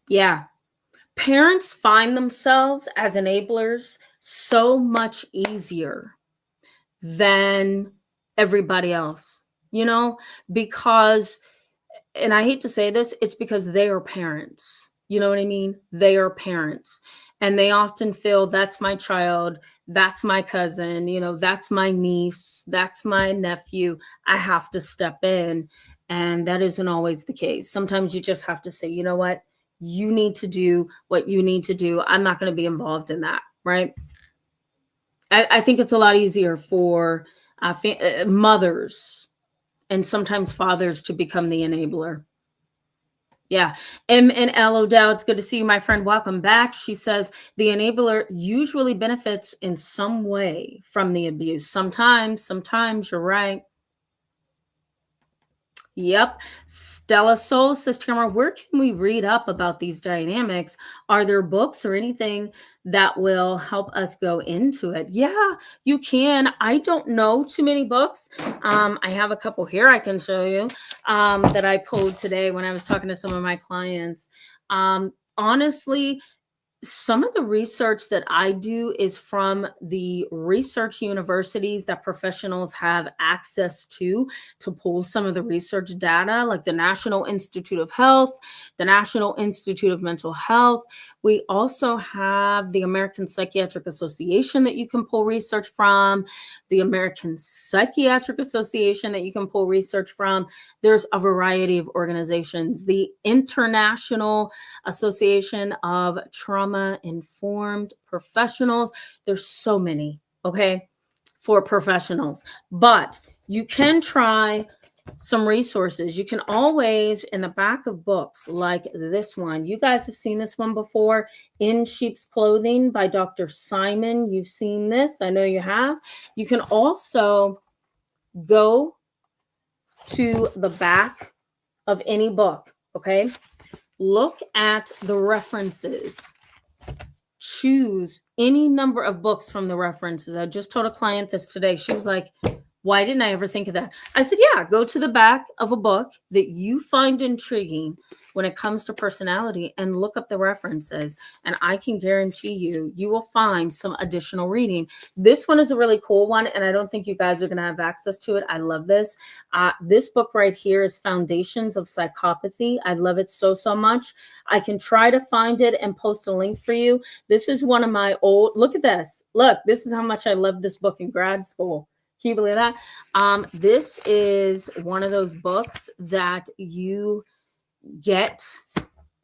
Yeah. Parents find themselves as enablers so much easier than everybody else, you know, because, and I hate to say this, it's because they are parents. You know what I mean? They are parents. And they often feel that's my child, that's my cousin, you know, that's my niece, that's my nephew. I have to step in. And that isn't always the case. Sometimes you just have to say, you know what? You need to do what you need to do. I'm not going to be involved in that, right? I think it's a lot easier for mothers and sometimes fathers to become the enabler. Yeah. M and L O'Dell, it's good to see you, my friend. Welcome back. She says the enabler usually benefits in some way from the abuse. Sometimes you're right. Yep. Stella Soul says, Tamara, where can we read up about these dynamics? Are there books or anything that will help us go into it? Yeah, you can. I don't know too many books. I have a couple here I can show you that I pulled today when I was talking to some of my clients. Honestly, some of the research that I do is from the research universities that professionals have access to pull some of the research data, like the National Institute of Health, the National Institute of Mental Health. We also have the American Psychiatric Association that you can pull research from, the American Psychiatric Association that you can pull research from. There's a variety of organizations. The International Association of Trauma-Informed Professionals. There's so many, okay, for professionals. But you can try some resources. You can always, in the back of books like this one, you guys have seen this one before, In Sheep's Clothing by Dr. Simon. You've seen this. I know you have. You can also go to the back of any book, okay? Look at the references. Choose any number of books from the references. I just told a client this today. She was like, why didn't I ever think of that? I said, yeah, go to the back of a book that you find intriguing when it comes to personality and look up the references. And I can guarantee you, you will find some additional reading. This one is a really cool one, and I don't think you guys are going to have access to it. I love this. This book right here is Foundations of Psychopathy. I love it so, so much. I can try to find it and post a link for you. This is one of my old, look at this. Look, this is how much I loved this book in grad school. Can you believe that? This is one of those books that you get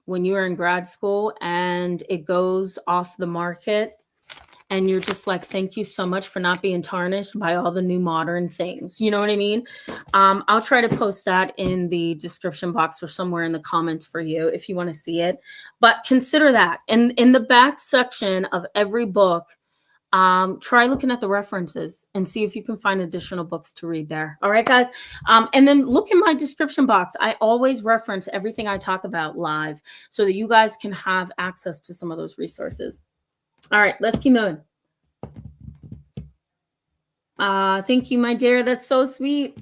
when you are in grad school and it goes off the market and you're just like, thank you so much for not being tarnished by all the new modern things. You know what I mean? I'll try to post that in the description box or somewhere in the comments for you if you want to see it. But consider that. In the back section of every book, try looking at the references and see if you can find additional books to read there. All right, guys. And then look in my description box. I always reference everything I talk about live so that you guys can have access to some of those resources. All right, let's keep moving. Thank you, my dear. That's so sweet.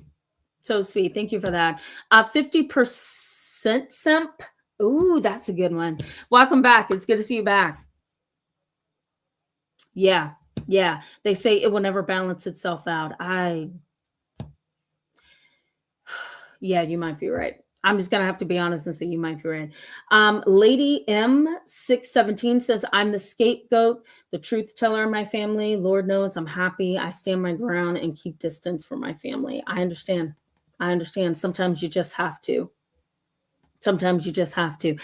So sweet. Thank you for that. 50% simp. Ooh, that's a good one. Welcome back. It's good to see you back. Yeah. Yeah, they say it will never balance itself out. Yeah, you might be right. I'm just going to have to be honest and say you might be right. Lady M617 says, I'm the scapegoat, the truth teller in my family. Lord knows I'm happy. I stand my ground and keep distance from my family. I understand. I understand. Sometimes you just have to. Sometimes you just have to.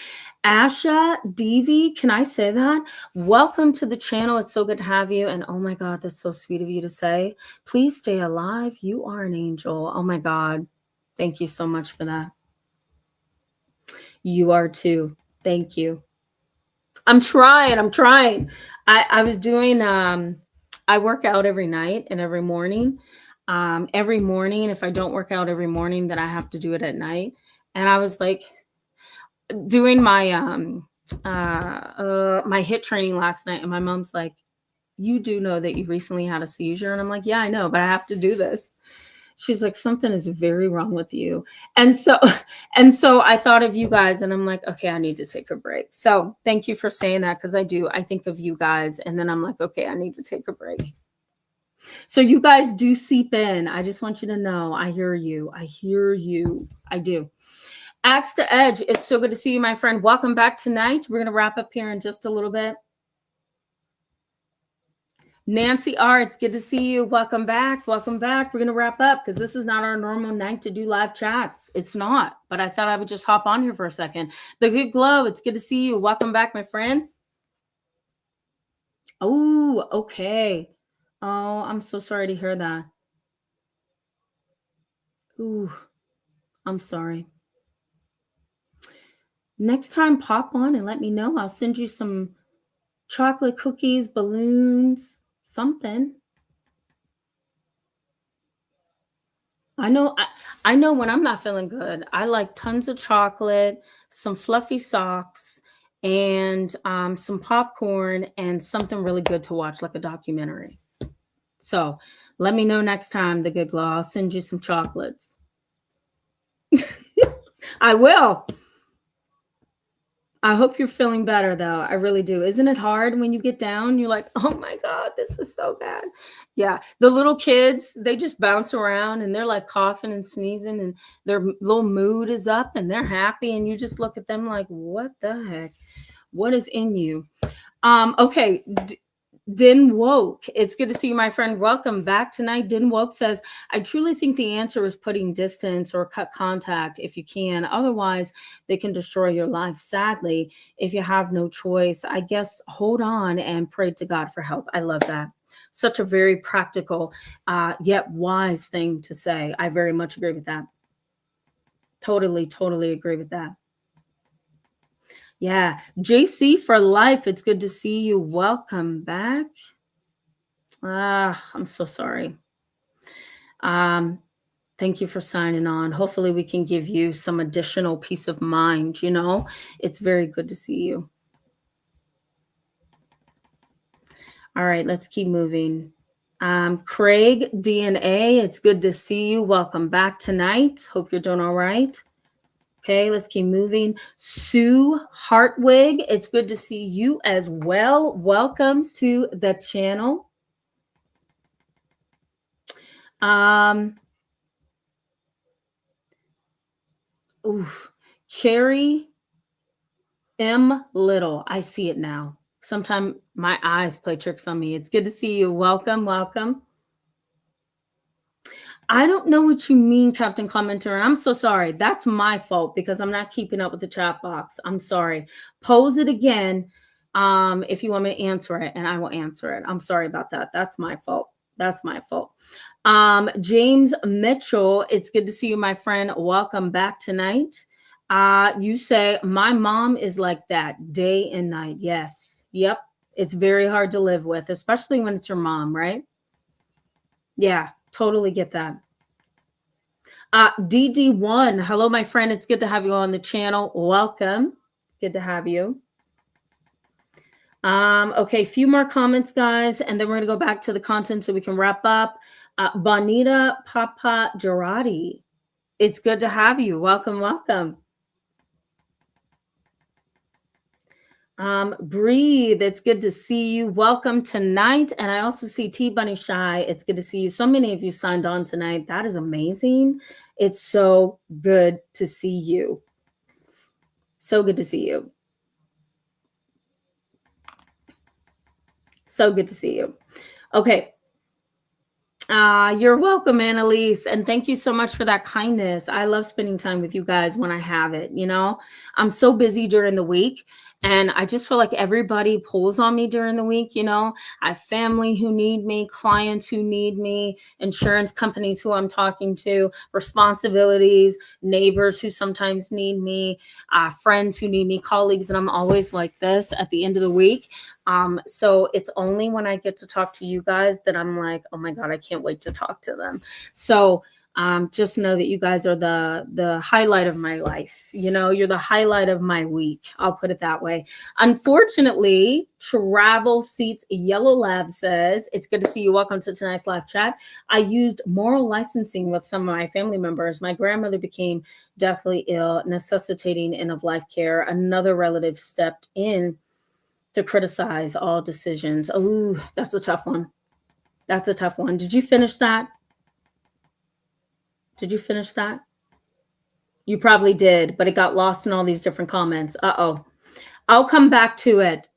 Asha Devi, can I say that? Welcome to the channel. It's so good to have you. And oh my God, that's so sweet of you to say. Please stay alive. You are an angel. Oh my God. Thank you so much for that. You are too. Thank you. I'm trying. I was doing, I work out every night and every morning. Every morning, if I don't work out every morning, then I have to do it at night. And I was like, doing my my HIIT training last night, and my mom's like, you do know that you recently had a seizure? And I'm like, yeah, I know, but I have to do this. She's like, something is very wrong with you. And so I thought of you guys, and I'm like, okay, I need to take a break. So thank you for saying that, because I do. I think of you guys, and then I'm like, okay, I need to take a break. So you guys do seep in. I just want you to know, I hear you. I hear you. I do. Axe to Edge, it's so good to see you, my friend. Welcome back tonight. We're going to wrap up here in just a little bit. Nancy R, it's good to see you. Welcome back. Welcome back. We're going to wrap up because this is not our normal night to do live chats. It's not, but I thought I would just hop on here for a second. The Good Glow, it's good to see you. Welcome back, my friend. Oh, okay. Oh, I'm so sorry to hear that. Ooh, I'm sorry. Next time, pop on and let me know. I'll send you some chocolate cookies, balloons, something. I know when I'm not feeling good, I like tons of chocolate, some fluffy socks, and some popcorn and something really good to watch, like a documentary. So let me know next time, The Good Glow. I'll send you some chocolates. I will. I hope you're feeling better, though. I really do. Isn't it hard when you get down? You're like, oh my God, this is so bad. Yeah. The little kids, they just bounce around and they're like coughing and sneezing and their little mood is up and they're happy. And you just look at them like, what the heck? What is in you? Okay. Din Woke, it's good to see you, my friend. Welcome back tonight. Din Woke says, I truly think the answer is putting distance or cut contact if you can. Otherwise, they can destroy your life. Sadly, if you have no choice, I guess hold on and pray to God for help. I love that. Such a very practical, yet wise thing to say. I very much agree with that. Totally, totally agree with that. Yeah. JC for life. It's good to see you. Welcome back. I'm so sorry. Thank you for signing on. Hopefully we can give you some additional peace of mind. It's very good to see you. All right, let's keep moving. Craig DNA, it's good to see you. Welcome back tonight. Hope you're doing all right. Okay, let's keep moving. Sue Hartwig, it's good to see you as well. Welcome to the channel. Carrie M. Little, I see it now. Sometimes my eyes play tricks on me. It's good to see you. Welcome, welcome. I don't know what you mean, Captain Commenter. I'm so sorry. That's my fault because I'm not keeping up with the chat box. I'm sorry. Pose it again if you want me to answer it, and I will answer it. I'm sorry about that. That's my fault. That's my fault. James Mitchell, it's good to see you, my friend. Welcome back tonight. You say, my mom is like that day and night. Yes. Yep. It's very hard to live with, especially when it's your mom, right? Yeah. Totally get that. DD1, hello, my friend. It's good to have you on the channel. Welcome. It's good to have you. Okay, a few more comments, guys, and then we're going to go back to the content so we can wrap up. Bonita Papa Girardi, it's good to have you. Welcome, welcome. Breathe, it's good to see you. Welcome tonight. And I also see T Bunny Shy. It's good to see you. So many of you signed on tonight. That is amazing. It's so good to see you. So good to see you. So good to see you. Okay. You're welcome, Annalise. And thank you so much for that kindness. I love spending time with you guys when I have it. I'm so busy during the week. And I just feel like everybody pulls on me during the week. I have family who need me, clients who need me, insurance companies who I'm talking to, responsibilities, neighbors who sometimes need me, friends who need me, colleagues. And I'm always like this at the end of the week. So it's only when I get to talk to you guys that I'm like, oh my God, I can't wait to talk to them. So just know that you guys are the highlight of my life. You're the highlight of my week. I'll put it that way. Unfortunately, Travel Seats Yellow Lab says, it's good to see you. Welcome to tonight's live chat. I used moral licensing with some of my family members. My grandmother became deathly ill, necessitating end-of-life care. Another relative stepped in to criticize all decisions. Oh, that's a tough one. That's a tough one. Did you finish that? Did you finish that? You probably did, but it got lost in all these different comments. Uh-oh. I'll come back to it.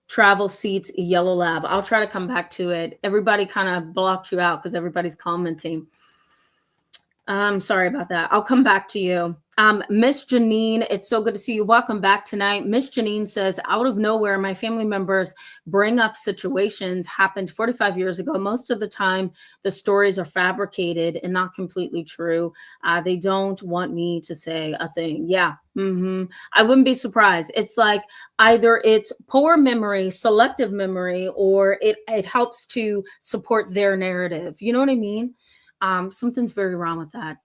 Travel Seats Yellow Lab. I'll try to come back to it. Everybody kind of blocked you out because everybody's commenting. I'm sorry about that. I'll come back to you. Miss Janine, it's so good to see you. Welcome back tonight. Miss Janine says, out of nowhere, my family members bring up situations happened 45 years ago. Most of the time, the stories are fabricated and not completely true. They don't want me to say a thing. Yeah. I wouldn't be surprised. It's like either it's poor memory, selective memory, or it helps to support their narrative. You know what I mean? Something's very wrong with that,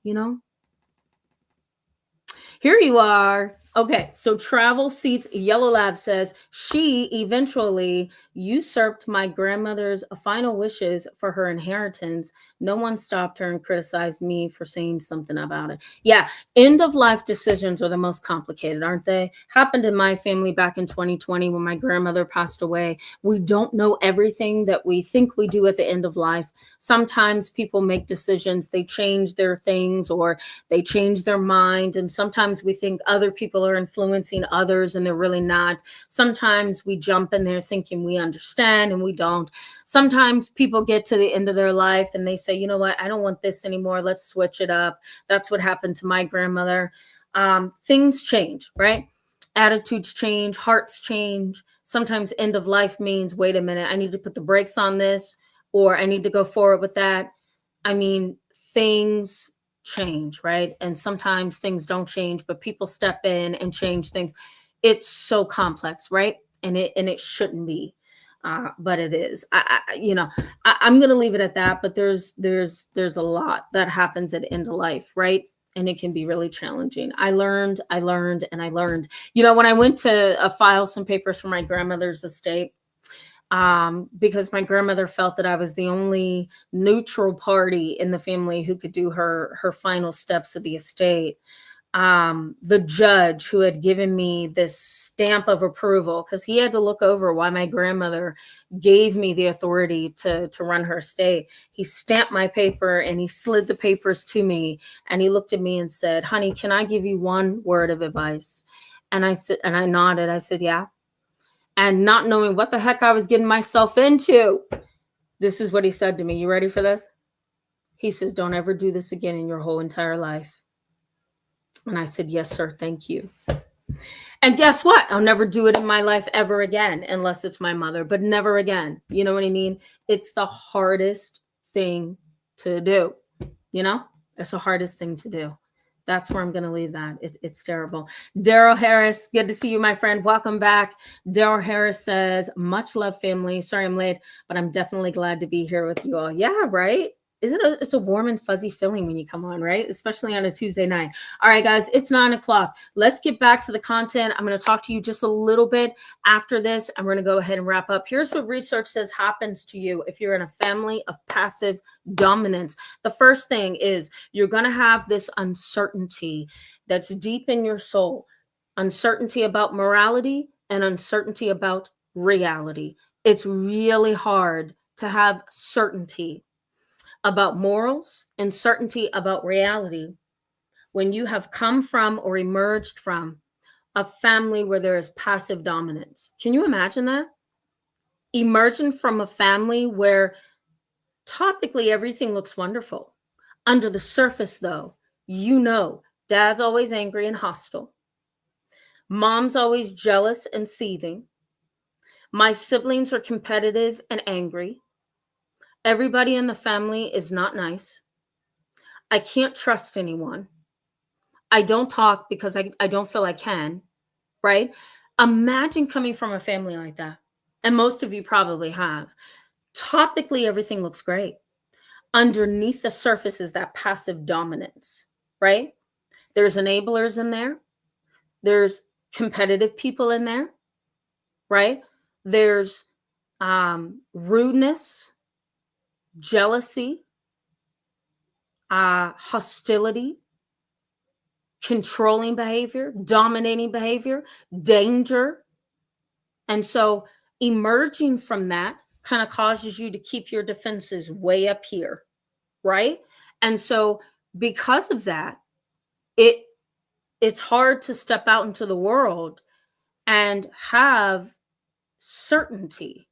Here you are. Okay, so Travel Seats Yellow Lab says, she eventually usurped my grandmother's final wishes for her inheritance. No one stopped her and criticized me for saying something about it. Yeah, end of life decisions are the most complicated, aren't they? Happened in my family back in 2020 when my grandmother passed away. We don't know everything that we think we do at the end of life. Sometimes people make decisions, they change their things or they change their mind. And sometimes we think other people are influencing others and they're really not. Sometimes we jump in there thinking we understand and we don't. Sometimes people get to the end of their life and they say, you know what, I don't want this anymore. Let's switch it up. That's what happened to my grandmother. Things change, right? Attitudes change, hearts change. Sometimes end of life means, wait a minute, I need to put the brakes on this. or I need to go forward with that. I mean, things change, right? And sometimes things don't change, but people step in and change things. It's so complex, right? And it shouldn't be, but it is. I'm going to leave it at that. But there's a lot that happens at the end of life, right? And it can be really challenging. I learned, and I learned. When I went to file some papers for my grandmother's estate, because my grandmother felt that I was the only neutral party in the family who could do her final steps of the estate. The judge who had given me this stamp of approval, because he had to look over why my grandmother gave me the authority to run her estate. He stamped my paper and he slid the papers to me, and he looked at me and said, "Honey, can I give you one word of advice?" And I nodded. I said, "Yeah." And not knowing what the heck I was getting myself into, this is what he said to me. You ready for this? He says, "Don't ever do this again in your whole entire life." And I said, "Yes, sir. Thank you." And guess what? I'll never do it in my life ever again, unless it's my mother, but never again. You know what I mean? It's the hardest thing to do. It's the hardest thing to do. That's where I'm going to leave that. It's terrible. Daryl Harris, good to see you, my friend. Welcome back. Daryl Harris says, "Much love, family. Sorry I'm late, but I'm definitely glad to be here with you all." Yeah, right? It's a warm and fuzzy feeling when you come on, right? Especially on a Tuesday night. All right, guys, it's 9:00. Let's get back to the content. I'm going to talk to you just a little bit after this. I'm going to go ahead and wrap up. Here's what research says happens to you if you're in a family of passive dominance. The first thing is you're going to have this uncertainty that's deep in your soul, uncertainty about morality and uncertainty about reality. It's really hard to have certainty about morals and certainty about reality when you have come from or emerged from a family where there is passive dominance. Can you imagine that? Emerging from a family where topically everything looks wonderful. Under the surface, though, dad's always angry and hostile. Mom's always jealous and seething. My siblings are competitive and angry. Everybody in the family is not nice. I can't trust anyone. I don't talk because I don't feel I can, right? Imagine coming from a family like that. And most of you probably have. Topically, everything looks great. Underneath the surface is that passive dominance, right? There's enablers in there. There's competitive people in there, right? There's rudeness, jealousy, hostility, controlling behavior, dominating behavior, danger. And so emerging from that kind of causes you to keep your defenses way up here, right? And so because of that, it's hard to step out into the world and have certainty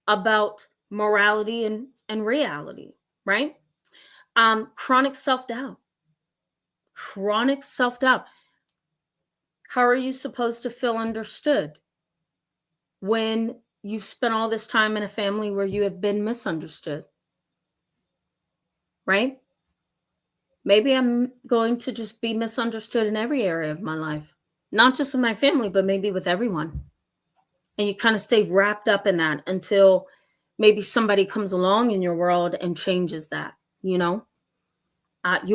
about morality and reality, right? Chronic self-doubt. How are you supposed to feel understood when you've spent all this time in a family where you have been misunderstood, right? Maybe I'm going to just be misunderstood in every area of my life, not just with my family, but maybe with everyone. And you kind of stay wrapped up in that until maybe somebody comes along in your world and changes that, you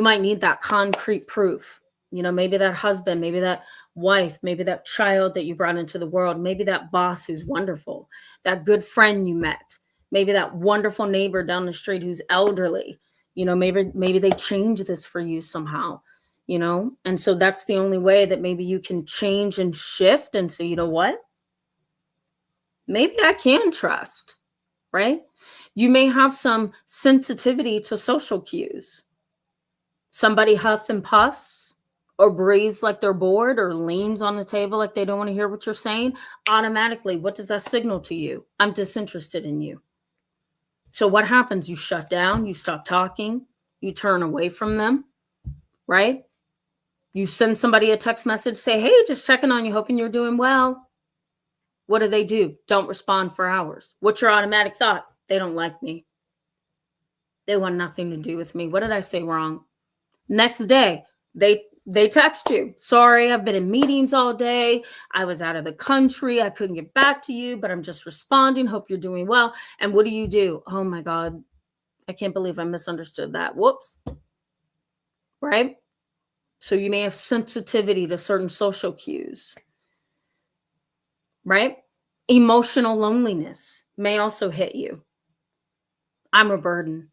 might need that concrete proof. Maybe that husband, maybe that wife, maybe that child that you brought into the world, maybe that boss who's wonderful, that good friend you met, maybe that wonderful neighbor down the street who's elderly. Maybe they change this for you somehow, and so that's the only way that maybe you can change and shift and say, you know what? Maybe I can trust, right? You may have some sensitivity to social cues. Somebody huffs and puffs or breathes like they're bored or leans on the table like they don't want to hear what you're saying. Automatically, what does that signal to you? I'm disinterested in you. So what happens? You shut down, you stop talking, you turn away from them, right? You send somebody a text message, say, "Hey, just checking on you, hoping you're doing well." What do? Don't respond for hours. What's your automatic thought? They don't like me. They want nothing to do with me. What did I say wrong? Next day, they text you. Sorry, I've been in meetings all day. I was out of the country. I couldn't get back to you, but I'm just responding. Hope you're doing well. And what do? Oh my God. I can't believe I misunderstood that. Whoops. Right? So you may have sensitivity to certain social cues. Right? Emotional loneliness may also hit you. I'm a burden.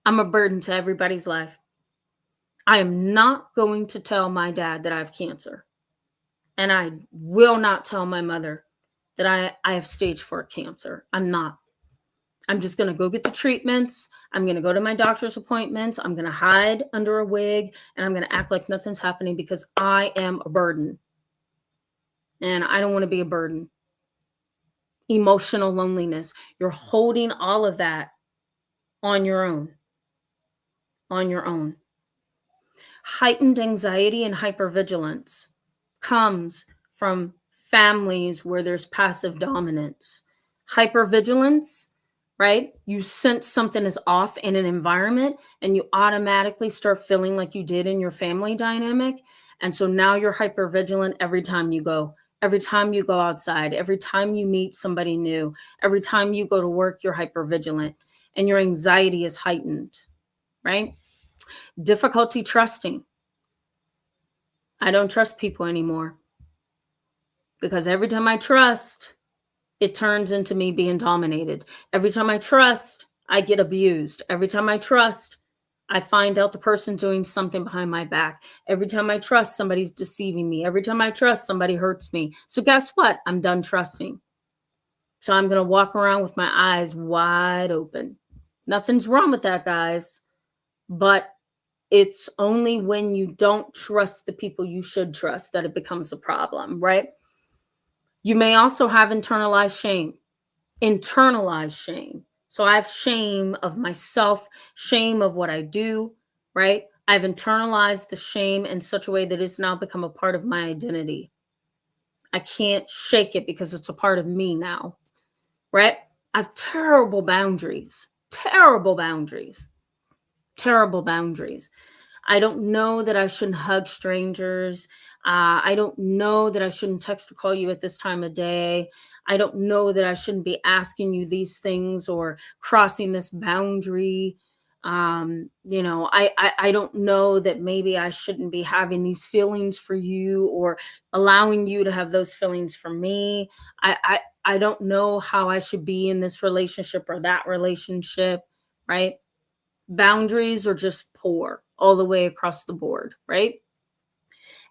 I'm a burden to everybody's life. I am not going to tell my dad that I have cancer. And I will not tell my mother that I have stage 4 cancer. I'm not. I'm just going to go get the treatments. I'm going to go to my doctor's appointments. I'm going to hide under a wig and I'm going to act like nothing's happening because I am a burden. And I don't want to be a burden. Emotional loneliness. You're holding all of that on your own. On your own. Heightened anxiety and hypervigilance comes from families where there's passive dominance. Hypervigilance, right? You sense something is off in an environment and you automatically start feeling like you did in your family dynamic. And so now you're hypervigilant every time you go. Every time you go outside, every time you meet somebody new, every time you go to work, you're hypervigilant and your anxiety is heightened, right? Difficulty trusting. I don't trust people anymore because every time I trust, it turns into me being dominated. Every time I trust, I get abused. Every time I trust, I find out the person doing something behind my back. Every time I trust, somebody's deceiving me. Every time I trust, somebody hurts me. So guess what? I'm done trusting. So I'm going to walk around with my eyes wide open. Nothing's wrong with that, guys. But it's only when you don't trust the people you should trust that it becomes a problem, right? You may also have internalized shame. Internalized shame. So I have shame of myself, shame of what I do, right? I've internalized the shame in such a way that it's now become a part of my identity. I can't shake it because it's a part of me now, right? I have terrible boundaries, terrible boundaries, terrible boundaries. I don't know that I shouldn't hug strangers. I don't know that I shouldn't text or call you at this time of day. I don't know that I shouldn't be asking you these things or crossing this boundary. I don't know that maybe I shouldn't be having these feelings for you or allowing you to have those feelings for me. I don't know how I should be in this relationship or that relationship, right? Boundaries are just poor all the way across the board, right?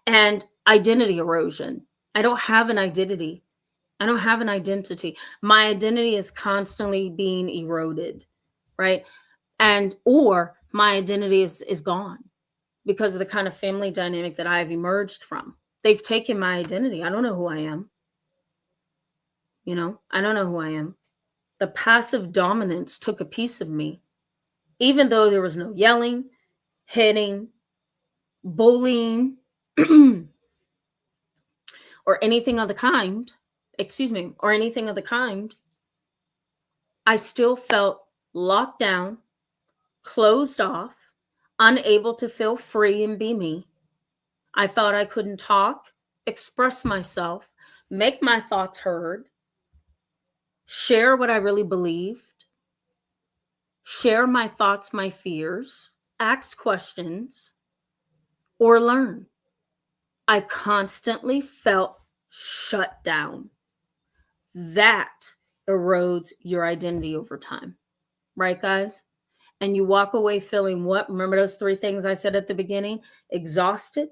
And identity erosion. I don't have an identity. I don't have an identity. My identity is constantly being eroded, right? And or my identity is gone because of the kind of family dynamic that I've emerged from. They've taken my identity. I don't know who I am. I don't know who I am. The passive dominance took a piece of me, even though there was no yelling, hitting, bullying, or anything of the kind, I still felt locked down, closed off, unable to feel free and be me. I felt I couldn't talk, express myself, make my thoughts heard, share what I really believed, share my thoughts, my fears, ask questions, or learn. I constantly felt shut down. That erodes your identity over time. Right, guys? And you walk away feeling what? Remember those 3 things I said at the beginning? Exhausted,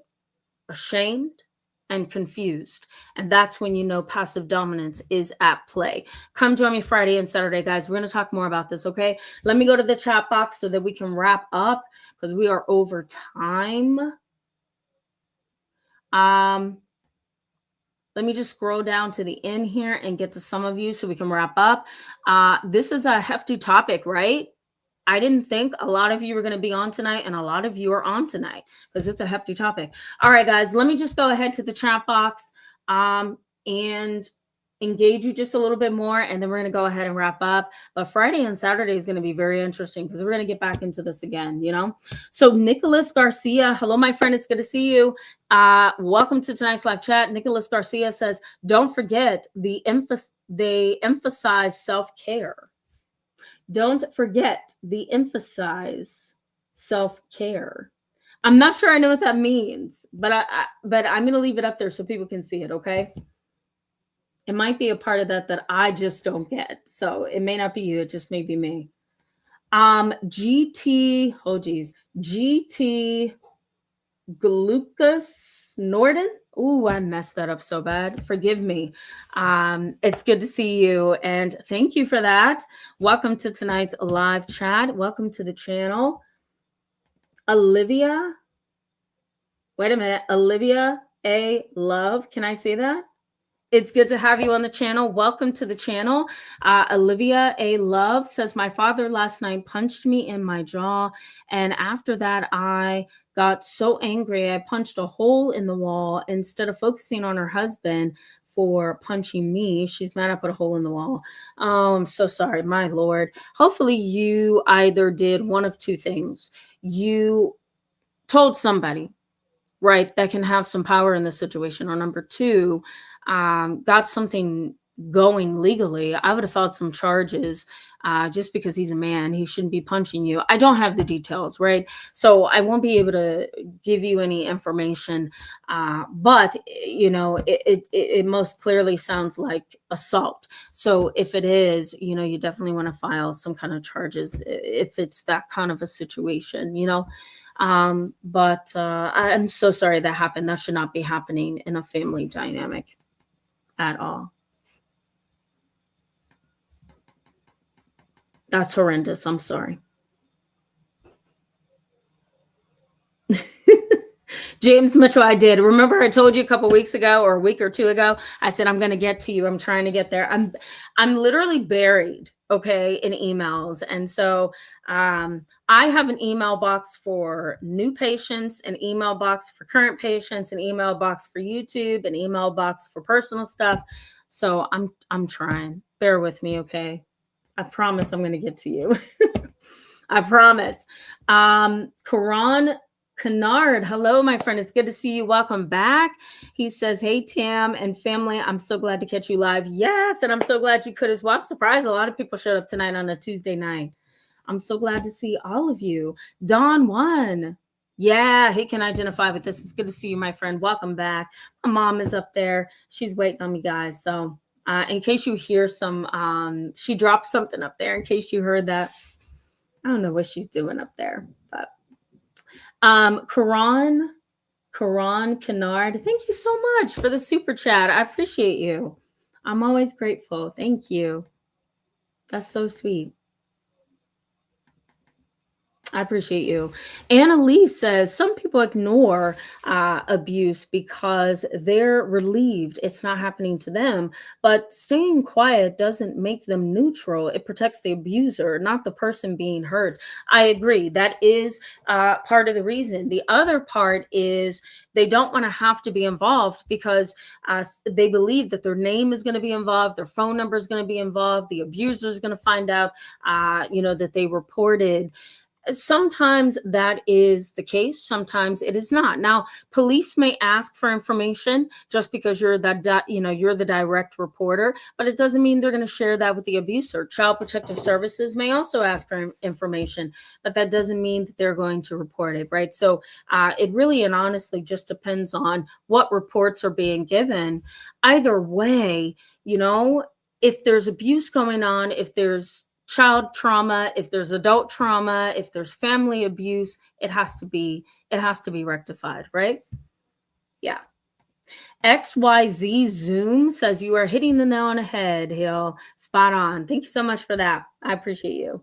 ashamed, and confused. And that's when you know passive dominance is at play. Come join me Friday and Saturday, guys. We're going to talk more about this, okay? Let me go to the chat box so that we can wrap up because we are over time. Let me just scroll down to the end here and get to some of you so we can wrap up. This is a hefty topic, right? I didn't think a lot of you were going to be on tonight, and a lot of you are on tonight because it's a hefty topic. All right, guys, let me just go ahead to the chat box. And engage you just a little bit more, and then we're going to go ahead and wrap up. But Friday and Saturday is going to be very interesting because we're going to get back into this again, you know? So Nicholas Garcia, hello, my friend. It's good to see you. Welcome to tonight's live chat. Nicholas Garcia says, don't forget they emphasize self-care. Don't forget they emphasize self-care. I'm not sure I know what that means, but I'm going to leave it up there so people can see it, okay? It might be a part of that I just don't get. So it may not be you. It just may be me. GT Glucas Norden. Ooh, I messed that up so bad. Forgive me. It's good to see you. And thank you for that. Welcome to tonight's live chat. Welcome to the channel. Olivia. Wait a minute. Olivia A. Love. Can I say that? It's good to have you on the channel. Welcome to the channel. Olivia A. Love says, my father last night punched me in my jaw. And after that, I got so angry, I punched a hole in the wall. Instead of focusing on her husband for punching me, she's mad I put a hole in the wall. Oh, I'm so sorry, my Lord. Hopefully you either did one of two things. You told somebody, right, that can have some power in this situation. Or number two, got something going legally. I would have filed some charges just because he's a man. He shouldn't be punching you. I don't have the details, right? So I won't be able to give you any information. But, you know, it most clearly sounds like assault. So if it is, you know, you definitely want to file some kind of charges if it's that kind of a situation, you know. But I'm so sorry that happened. That should not be happening in a family dynamic at all. That's horrendous. I'm sorry. James Mitchell, I did. Remember I told you a couple weeks ago or a week or two ago, I said, I'm going to get to you. I'm trying to get there. I'm literally buried, okay, in emails. And so I have an email box for new patients, an email box for current patients, an email box for YouTube, an email box for personal stuff. So I'm trying. Bear with me, okay? I promise I'm going to get to you. I promise. Karan Kennard, hello, my friend. It's good to see you. Welcome back. He says, hey, Tam and family, I'm so glad to catch you live. Yes, and I'm so glad you could as well. I'm surprised a lot of people showed up tonight on a Tuesday night. I'm so glad to see all of you. Don One. Yeah, he can identify with this. It's good to see you, my friend. Welcome back. My mom is up there. She's waiting on me, guys. So in case you hear some, she dropped something up there in case you heard that. I don't know what she's doing up there, but Karan Kennard, thank you so much for the super chat. I appreciate you. I'm always grateful. Thank you. That's so sweet. I appreciate you. Annalise says some people ignore abuse because they're relieved it's not happening to them, but staying quiet doesn't make them neutral. It protects the abuser, not the person being hurt. I agree. That is part of the reason. The other part is they don't want to have to be involved because they believe that their name is going to be involved, their phone number is going to be involved, the abuser is going to find out, that they reported. Sometimes that is the case. Sometimes it is not. Now, police may ask for information just because you're you're the direct reporter, but it doesn't mean they're going to share that with the abuser. Child Protective Services may also ask for information, but that doesn't mean that they're going to report it, right? So it really and honestly just depends on what reports are being given. Either way, if there's abuse going on, if there's child trauma, if there's adult trauma, if there's family abuse, it has to be rectified, right? Yeah. XYZ Zoom says you are hitting the nail on the head, Hill. Spot on. Thank you so much for that. I appreciate you.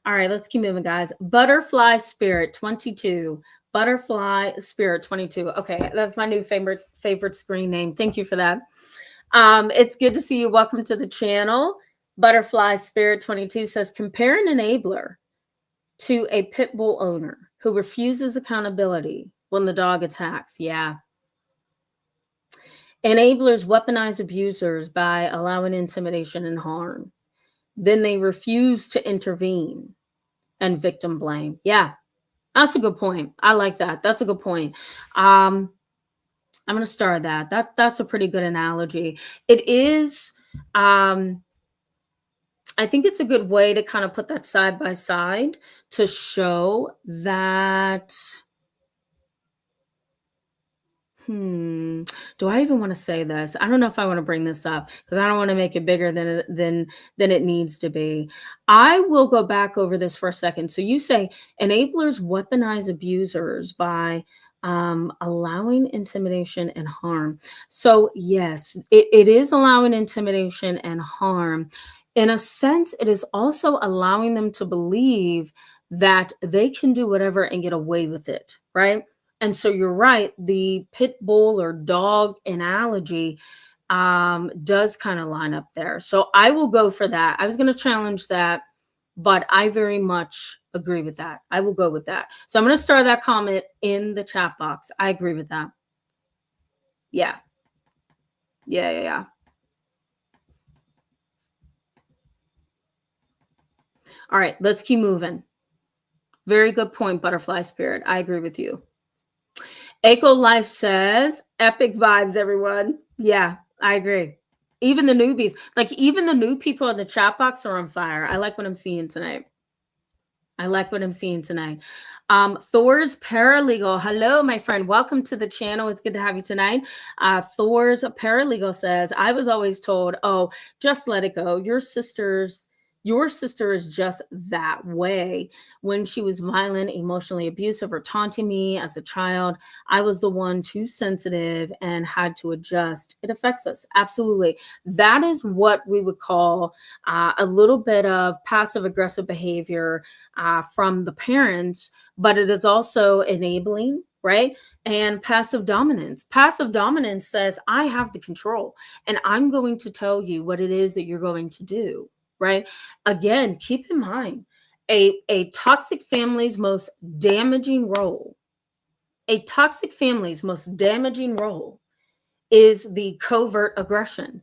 All right, let's keep moving, guys. Butterfly Spirit 22. Butterfly Spirit 22. Okay, that's my new favorite screen name. Thank you for that. It's good to see you. Welcome to the channel. Butterfly Spirit 22 says, compare an enabler to a pit bull owner who refuses accountability when the dog attacks. Yeah. Enablers weaponize abusers by allowing intimidation and harm. Then they refuse to intervene and victim blame. Yeah, that's a good point. I like that. That's a good point. I'm going to start that. That's a pretty good analogy. It is. I think it's a good way to kind of put that side by side to show that. Do I even want to say this? I don't know if I want to bring this up because I don't want to make it bigger than it needs to be. I will go back over this for a second. So you say enablers weaponize abusers by allowing intimidation and harm. So yes, it is allowing intimidation and harm. In a sense, it is also allowing them to believe that they can do whatever and get away with it, right? And so you're right, the pit bull or dog analogy does kind of line up there. So I will go for that. I was going to challenge that, but I very much agree with that. I will go with that. So I'm going to start that comment in the chat box. I agree with that. Yeah. Yeah. All right, let's keep moving. Very good point, Butterfly Spirit. I agree with you. Echo Life says, epic vibes, everyone. Yeah, I agree. Even the newbies, like even the new people in the chat box are on fire. I like what I'm seeing tonight. Thor's Paralegal. Hello, my friend. Welcome to the channel. It's good to have you tonight. Thor's Paralegal says, I was always told, oh, just let it go. Your sister is just that way. When she was violent, emotionally abusive, or taunting me as a child, I was the one too sensitive and had to adjust. It affects us. Absolutely. That is what we would call a little bit of passive aggressive behavior from the parents, but it is also enabling, right? And passive dominance. Passive dominance says, I have the control and I'm going to tell you what it is that you're going to do. Right? Again, keep in mind, a toxic family's most damaging role, is the covert aggression,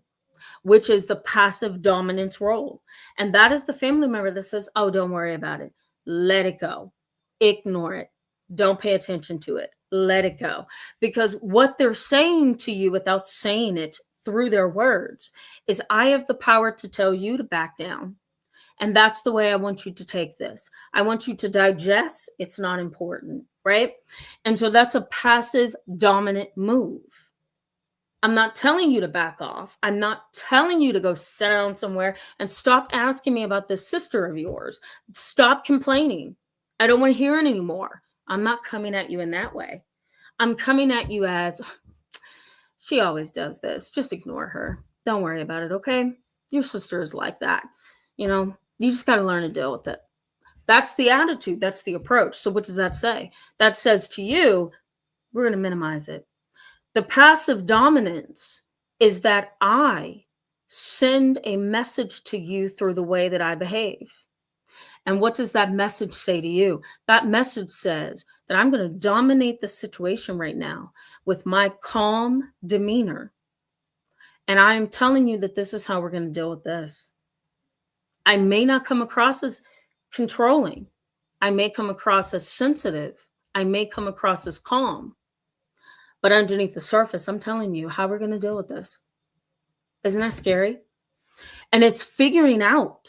which is the passive dominance role. And that is the family member that says, oh, don't worry about it. Let it go. Ignore it. Don't pay attention to it. Let it go. Because what they're saying to you without saying it through their words is, I have the power to tell you to back down. And that's the way I want you to take this. I want you to digest. It's not important, right? And so that's a passive dominant move. I'm not telling you to back off. I'm not telling you to go sit down somewhere and stop asking me about this sister of yours. Stop complaining. I don't want to hear it anymore. I'm not coming at you in that way. I'm coming at you as, she always does this. Just ignore her. Don't worry about it, okay? Your sister is like that. You just got to learn to deal with it. That's the attitude. That's the approach. So what does that say? That says to you, we're going to minimize it. The passive dominance is that I send a message to you through the way that I behave. And what does that message say to you? That message says that I'm going to dominate the situation right now with my calm demeanor. And I am telling you that this is how we're going to deal with this. I may not come across as controlling. I may come across as sensitive. I may come across as calm. But underneath the surface, I'm telling you how we're going to deal with this. Isn't that scary? And it's figuring out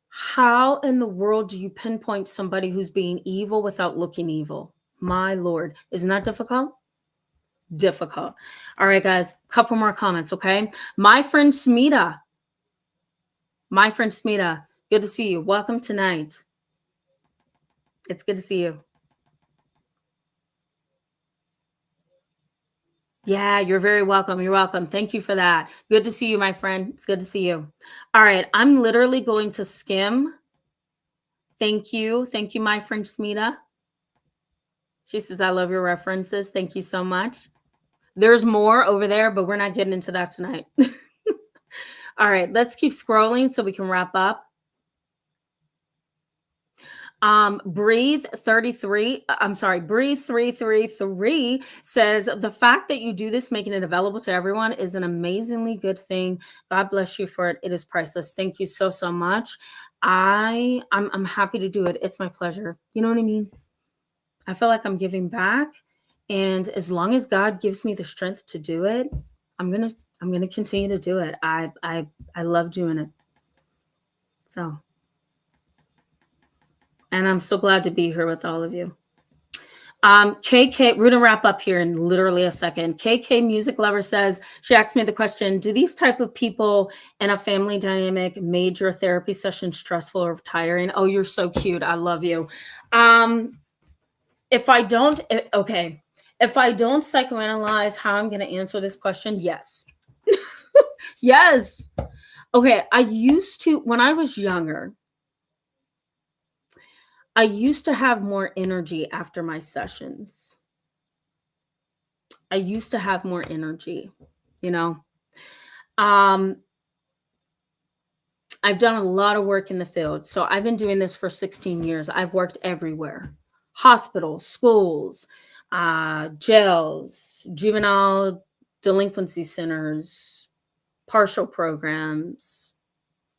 how in the world do you pinpoint somebody who's being evil without looking evil? My Lord, isn't that difficult? Difficult. All right, guys, a couple more comments, okay? My friend Smita, good to see you. Welcome tonight. It's good to see you. Yeah, you're very welcome. You're welcome. Thank you for that. Good to see you, my friend. It's good to see you. All right, I'm literally going to skim. Thank you. Thank you, my friend Smita. She says, I love your references. Thank you so much. There's more over there, but we're not getting into that tonight. All right, let's keep scrolling so we can wrap up. Breathe 33, I'm sorry, Breathe 333 says the fact that you do this, making it available to everyone, is an amazingly good thing. God bless you for it. It is priceless. Thank you so, so much. I'm happy to do it. It's my pleasure. You know what I mean? I feel like I'm giving back, and as long as God gives me the strength to do it, I'm gonna continue to do it. I love doing it. So, and I'm so glad to be here with all of you. KK, we're gonna wrap up here in literally a second. KK Music Lover says, she asked me the question, do these type of people in a family dynamic make your therapy session stressful or tiring? Oh, you're so cute. I love you. If I don't psychoanalyze how I'm gonna answer this question, yes. Yes. Okay, when I was younger, I used to have more energy after my sessions. I used to have more energy, you know. I've done a lot of work in the field. So I've been doing this for 16 years. I've worked everywhere. Hospitals, schools, jails, juvenile delinquency centers, partial programs,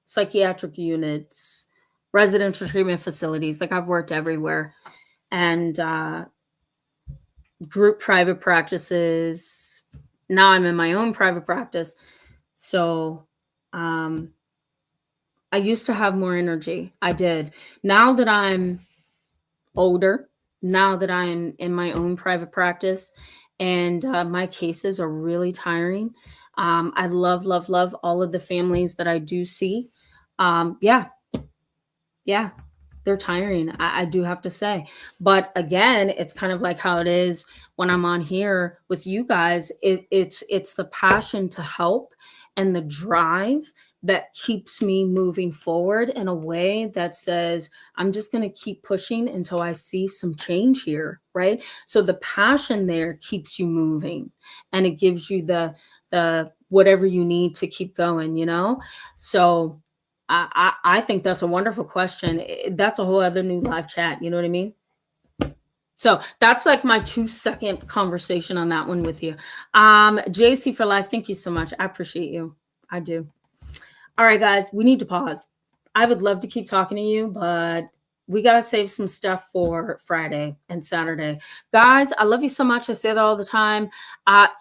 psychiatric units, residential treatment facilities. Like, I've worked everywhere. And group private practices. Now I'm in my own private practice. So I used to have more energy. I did. Now that I'm older, now that I'm in my own private practice, and my cases are really tiring. I love all of the families that I do see. Yeah, they're tiring. I do have to say. But again, it's kind of like how it is when I'm on here with you guys. It's the passion to help and the drive that keeps me moving forward in a way that says, I'm just going to keep pushing until I see some change here, right? So the passion there keeps you moving, and it gives you the whatever you need to keep going, you know? So I think that's a wonderful question. That's a whole other new live chat. You know what I mean? So that's like my 2-second conversation on that one with you. JC for life. Thank you so much. I appreciate you. I do. All right, guys, we need to pause. I would love to keep talking to you, but we got to save some stuff for Friday and Saturday. Guys, I love you so much. I say that all the time.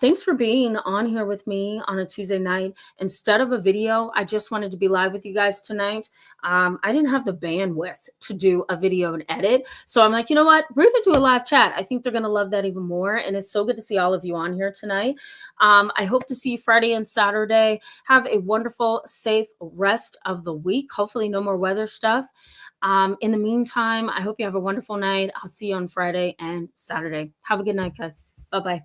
Thanks for being on here with me on a Tuesday night. Instead of a video, I just wanted to be live with you guys tonight. I didn't have the bandwidth to do a video and edit. So I'm like, you know what? We're going to do a live chat. I think they're going to love that even more. And it's so good to see all of you on here tonight. I hope to see you Friday and Saturday. Have a wonderful, safe rest of the week. Hopefully no more weather stuff. In the meantime, I hope you have a wonderful night. I'll see you on Friday and Saturday. Have a good night, guys. Bye-bye.